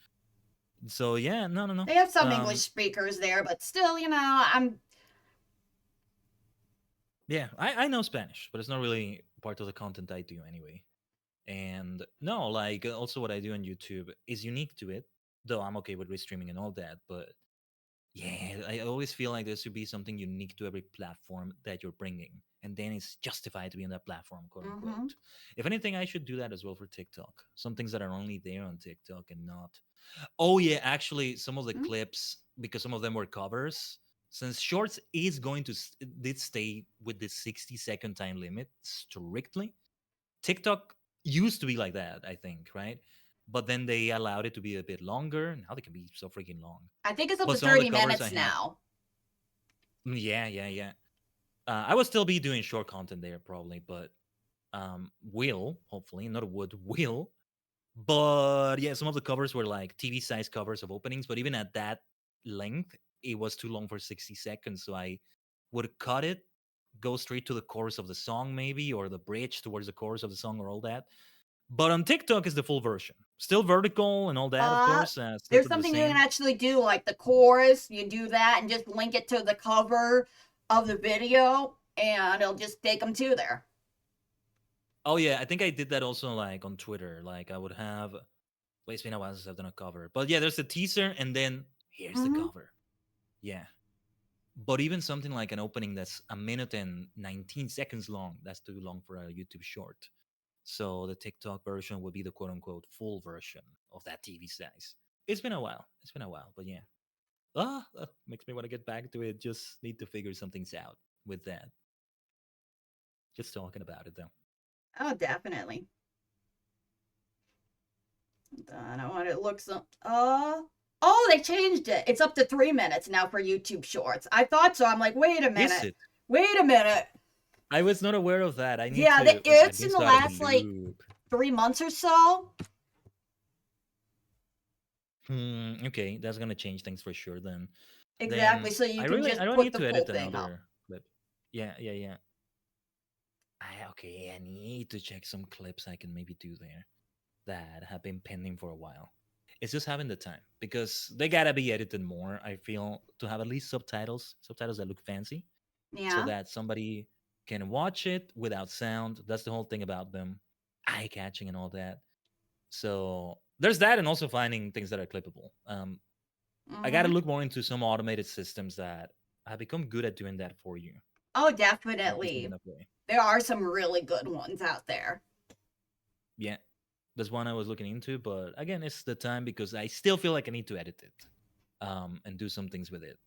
so yeah, no, no, no. They have some English speakers there, but still, I'm Yeah, I know Spanish, but it's not really part of the content I do anyway. And no, like, also what I do on YouTube is unique to it, though I'm okay with restreaming and all that. But yeah, I always feel like there should be something unique to every platform that you're bringing, and then it's justified to be on that platform, quote mm-hmm. unquote. If anything, I should do that as well for TikTok. Some things that are only there on TikTok and not. Oh yeah, actually, some of the Mm-hmm. clips, because some of them were covers. Since Shorts is going to did stay with the 60-second time limit strictly, TikTok used to be like that, I think, right? But then they allowed it to be a bit longer. Now they can be so freaking long. I think it's up But to some of the 30 covers I minutes have, now. yeah. I would still be doing short content there probably, but will hopefully not would will. But yeah, some of the covers were like TV size covers of openings, but even at that length, it was too long for 60 seconds. So I would cut it, go straight to the chorus of the song, maybe, or the bridge towards the chorus of the song, or all that. But on TikTok is the full version, still vertical and all that, of Uh, course, still there's sort of the something you can same. actually do, like the chorus. You do that and just link it to the cover of the video, and it'll just take them to there. Oh yeah, I think I did that also, like on Twitter. Like I would have. Wait, it's been a while since I've done a cover, but yeah, there's the teaser, and then here's the Mm-hmm. cover. Yeah, but even something like an opening that's a minute and 19 seconds long, that's too long for a YouTube short. So the TikTok version would be the quote unquote full version of that TV size. It's been a while. It's been a while, but yeah. Makes me want to get back to it. Just need to figure some things out with that. Just talking about it though. Oh, definitely. I don't want it looks. Oh, they changed it. It's up to 3 minutes now for YouTube Shorts. I thought so. I'm like, wait a Is minute. it? Wait a minute. I was not aware of that. I need Yeah, to. I've it's been in the so out of the last like loop. 3 months or so. Okay, that's gonna change things for sure. Exactly. Then So you I can really just I don't put need the to full edit thing up. another clip. Yeah. Okay, I need to check some clips I can maybe do there that have been pending for a while. It's just having the time because they gotta be edited more. I feel to have at least subtitles that look fancy, so Yeah. that somebody can watch it without sound. That's the whole thing about them, eye catching and all that. So there's that, and also finding things that are clippable. I got to Mm-hmm. look more into some automated systems that have become good at doing that for you Oh, in a decent definitely. enough way. There are some really good ones out there. Yeah, that's one I was looking into, but again, it's the time because I still feel like I need to edit it. and do some things with it.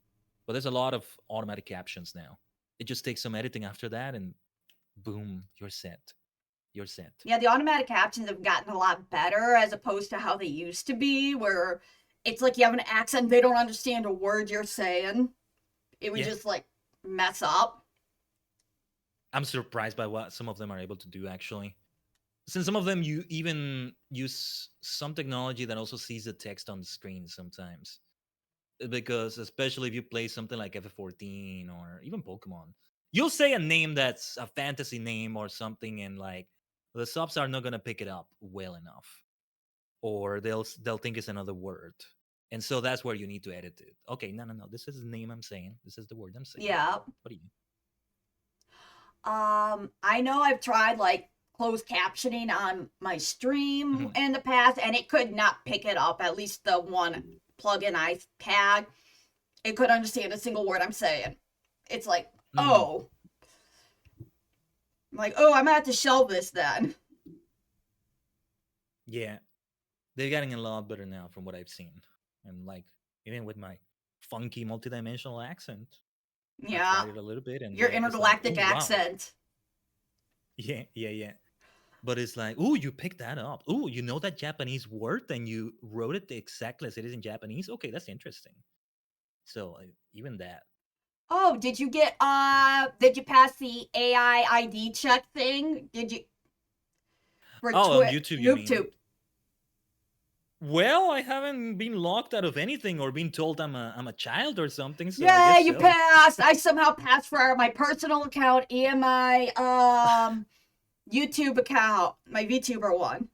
But there's a lot of automatic captions now. It just takes some editing after that, and boom, you're set. You're set. Yeah, the automatic captions have gotten a lot better as opposed to how they used to be, where it's like you have an accent, they don't understand a word you're saying. It would Yeah, just like mess up. I'm surprised by what some of them are able to do actually. Since some of them you even use some technology that also sees the text on the screen sometimes. Because especially if you play something like FF14 or even Pokemon, you'll say a name that's a fantasy name or something, and like the subs are not gonna pick it up well enough, or they'll think it's another word, and so that's where you need to edit it. Okay, no, no, no. This is the name I'm saying. This is the word I'm saying. Yeah. What do you? I know I've tried like closed captioning on my stream Mhm. in the past, and it could not pick it up. At least the one plugin I had, it could understand a single word I'm saying. It's like, Mm, I'm like, oh, I'm gonna have to shelve this then. yeah, they're getting a lot better now from what I've seen, and like even with my funky multidimensional accent, I've Yeah, tried it a little bit, and your yeah, it's like, oh intergalactic wow, accent. yeah, yeah, yeah. But it's like, oh, you picked that up. Oh, you know that Japanese word and you wrote it exactly as it is in Japanese. Okay, that's interesting. So even that. Oh, did you pass the AI ID check thing? Did you for Oh, on YouTube, you mean? YouTube? Well, I haven't been locked out of anything or been told I'm a child or something, so I Yay, guess you so. passed! I somehow passed for my personal account and my YouTube account, my VTuber one.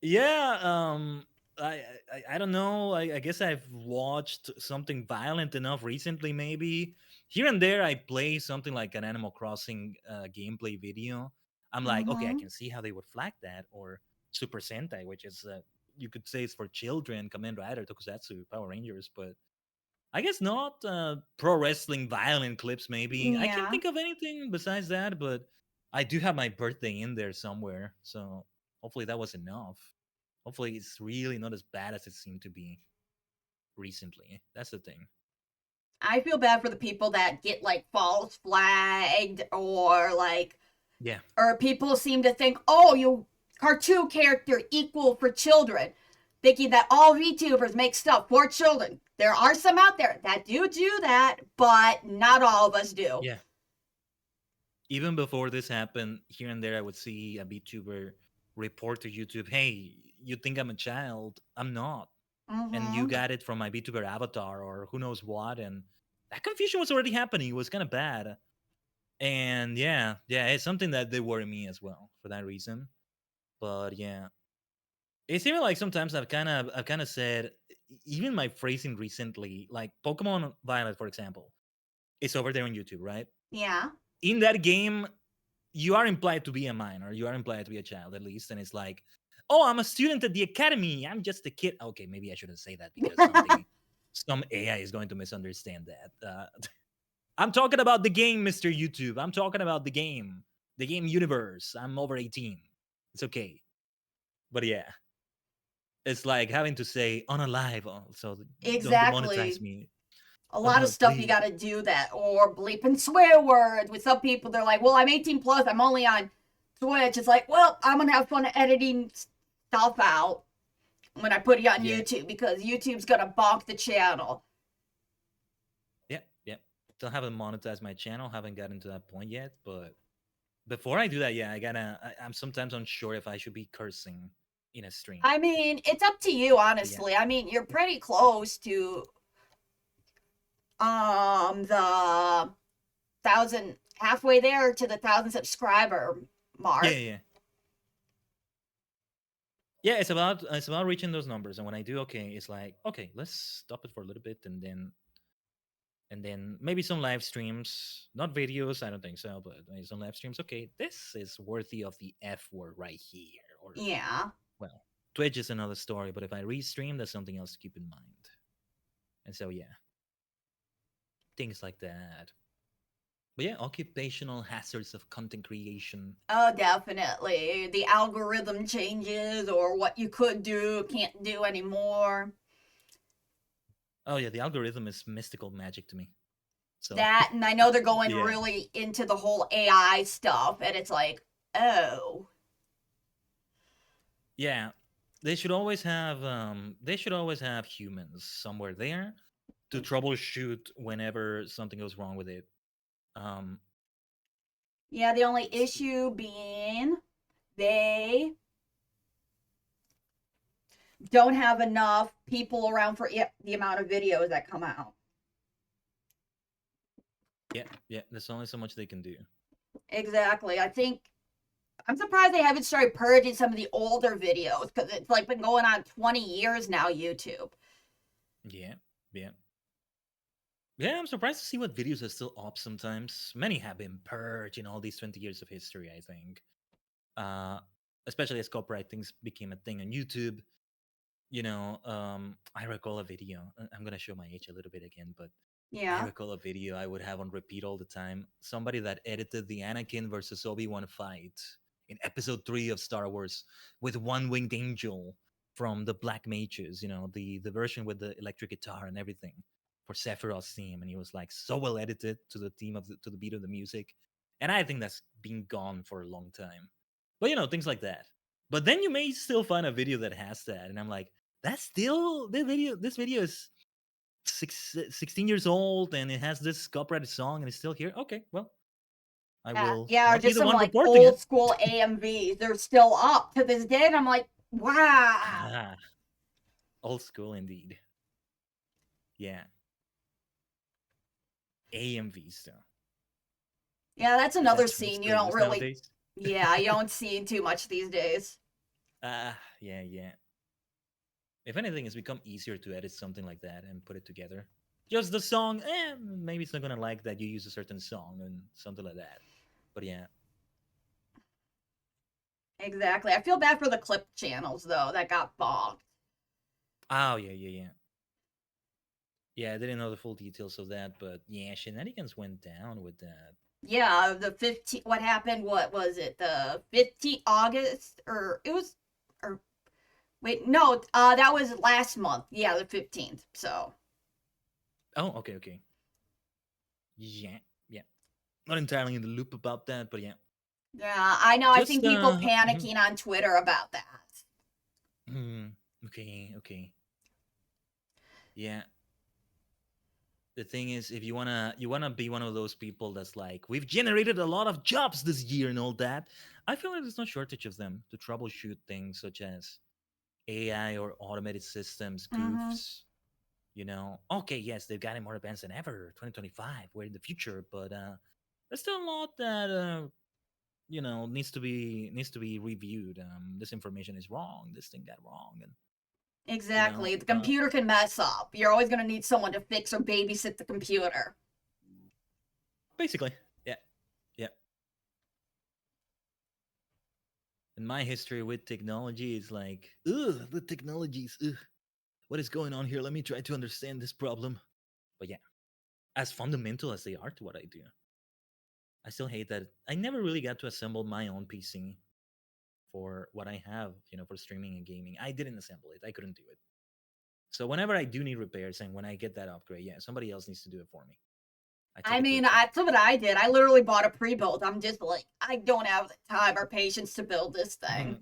Yeah, I don't know. I guess I've watched something violent enough recently. Maybe here and there, I play something like an Animal Crossing gameplay video. I'm like, okay, I Mm-hmm. can see how they would flag that, or Super Sentai, which is you could say it's for children, Kamen Rider, Tokusatsu, Power Rangers, but I guess not. Pro wrestling violent clips, maybe. I can't Yeah. think of anything besides that, but I do have my birthday in there somewhere, so hopefully that was enough. Hopefully it's really not as bad as it seemed to be recently. That's the thing. I feel bad for the people that get like false flagged or like Yeah. or people seem to think, oh, you cartoon character equal for children, thinking that all VTubers make stuff for children. There are some out there that do that, but not all of us do. Yeah. Even before this happened, here and there I would see a VTuber report to YouTube, hey, you think I'm a child? I'm not. And you Mm-hmm. got it from my VTuber avatar or who knows what. And that confusion was already happening. It was kind of bad. And yeah, it's something that they worry me as well for that reason. But yeah, it's even like sometimes I've kind of said, even my phrasing recently, like Pokemon Violet, for example, it's over there on YouTube, right? Yeah. In that game, you are implied to be a minor, you are implied to be a child at least, and it's like, oh, I'm a student at the academy, I'm just a kid. Okay, maybe I shouldn't say that because some AI is going to misunderstand that. I'm talking about the game, Mr. YouTube. I'm talking about the game universe. I'm over 18. It's okay. But yeah, it's like having to say unalive, so don't demonetize Exactly. me. A lot of stuff you Please. got to do that, or bleep and swear words. With some people, they're like, "Well, I'm 18 plus. I'm only on Twitch." It's like, well, I'm gonna have fun editing stuff out when I put it on Yeah, YouTube because YouTube's gonna bonk the channel. yeah, yeah. Still haven't monetized my channel. Haven't gotten to that point yet. But before I do that, yeah, I'm sometimes unsure if I should be cursing in a stream. I mean, it's up to you, But yeah, honestly. I mean, you're pretty close to the thousand, halfway there to the 1,000 subscriber yeah, mark. yeah. Yeah, it's about reaching those numbers, and when I do, okay, it's like, okay, let's stop it for a little bit, and then maybe some live streams, not videos, I don't think so, but maybe some live streams. Okay, this is worthy of the F word right here. Or, Yeah. well, Twitch is another story, but if I restream, that's something else to keep in mind. And so, yeah, things like that. But yeah, occupational hazards of content creation. Oh, definitely. The algorithm changes, or what you could do, can't do anymore. Oh yeah, the algorithm is mystical magic to me. So That, and I know they're going yeah, really into the whole AI stuff, and it's like, oh, yeah. They should always have humans somewhere there to troubleshoot whenever something goes wrong with it. Um, yeah. The only issue being they don't have enough people around for the amount of videos that come out. yeah, yeah. There's only so much they can do. Exactly. I think I'm surprised they haven't started purging some of the older videos because it's like been going on 20 years now. YouTube. Yeah, yeah. Yeah, I'm surprised to see what videos are still up sometimes. Many have been purged in all these 20 years of history, I think. Uh, Especially as copyright things became a thing on YouTube. I recall a video. I'm going to show my age a little bit again, but I Yeah. recall a video I would have on repeat all the time. Somebody that edited the Anakin versus Obi-Wan fight in episode 3 of Star Wars with one winged angel from the Black Mages, the version with the electric guitar and everything for Sephiroth's theme. And he was like so well edited to the theme to the beat of the music. And I think that's been gone for a long time. But things like that. But then you may still find a video that has that. And I'm like, that's still this video is 16 years old and it has this copyrighted song and it's still here. Okay, well, I Yeah, will yeah, or not be just the some one like reporting old it. school AMVs. They're still up to this day, and I'm like, wow. Ah, old school indeed. Yeah, AMVs though. Yeah, that's Is that another term scene you still don't used really, nowadays? yeah, you don't see too much these days. Yeah, yeah. If anything, it's become easier to edit something like that and put it together. Just the song, maybe it's not gonna like that you use a certain song and something like that. But yeah. Exactly. I feel bad for the clip channels though that got bogged. Oh yeah, yeah, yeah. Yeah, I didn't know the full details of that, but yeah, shenanigans went down with that. Yeah, the 15. What happened? What was it? The 15th August, or it was, or wait, no, that was last month. Yeah, the 15th. So Oh, okay, okay. Yeah, yeah. Not entirely in the loop about that, but yeah. yeah, I know. I Just think people mhm, panicking on Twitter about that. okay, okay. Yeah. The thing is, if you wanna be one of those people that's like, we've generated a lot of jobs this year and all that, I feel like there's no shortage of them to troubleshoot things such as AI or automated systems, Mm-hmm. goofs. Okay, yes, they've gotten more advanced than ever. 2025, we're in the future, but there's still a lot that needs to be reviewed. This information is wrong. This thing got wrong, and you know, Exactly. The uh, computer can mess up. You're always going to need someone to fix or babysit the computer. basically, yeah, yeah. And my history with technology is like, ugh, the technologies, ugh, what is going on here? Let me try to understand this problem. But yeah, as fundamental as they are to what I do, I still hate that I never really got to assemble my own PC for what I have, for streaming and gaming. I didn't assemble it. I couldn't do it. So whenever I do need repairs and when I get that upgrade, yeah, somebody else needs to do it for me. I take I it to the mean, shop. that's what I did. I literally bought a pre-built. I'm just like, I don't have the time or patience to build this thing.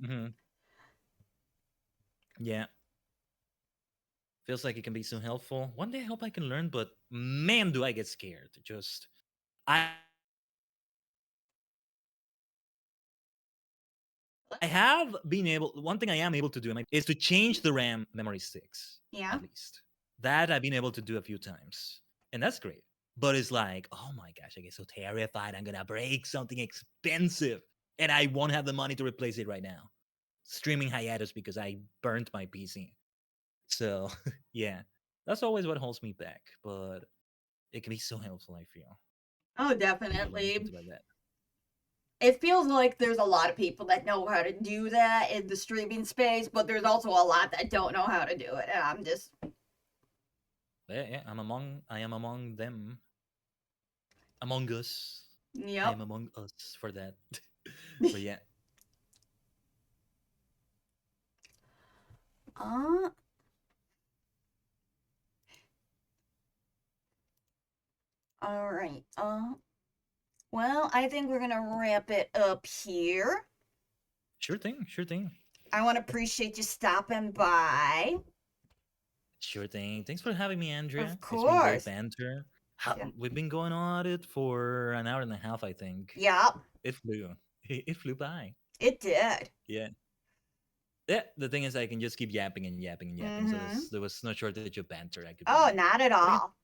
Yeah, feels like it can be so helpful. One day I hope I can learn, but man, do I get scared. Just I have been able. One thing I am able to do is to change the RAM memory sticks. Yeah. At least that I've been able to do a few times, and that's great. But it's like, oh my gosh, I get so terrified. I'm gonna break something expensive, and I won't have the money to replace it right now. Streaming hiatus because I burnt my PC. So yeah, that's always what holds me back. But it can be so helpful. I feel Oh, to learn definitely. something like that. It feels like there's a lot of people that know how to do that in the streaming space, but there's also a lot that don't know how to do it. And I'm just, Yeah, yeah, I am among them. Among us. I yep. am among us for that. But yeah. Uh, All right. Well, I think we're gonna wrap it up here. Sure thing. Sure thing. I want to appreciate you stopping by. Sure thing. Thanks for having me, Of Andrea. It's been great course. banter. Yeah. We've been going on it for an hour and a half, I think. Yep. It flew. It flew by. It did. Yeah. Yeah. The thing is, I can just keep yapping and yapping and yapping. So Mm-hmm. there was no shortage of banter I could bring Oh, in. not at But again, all.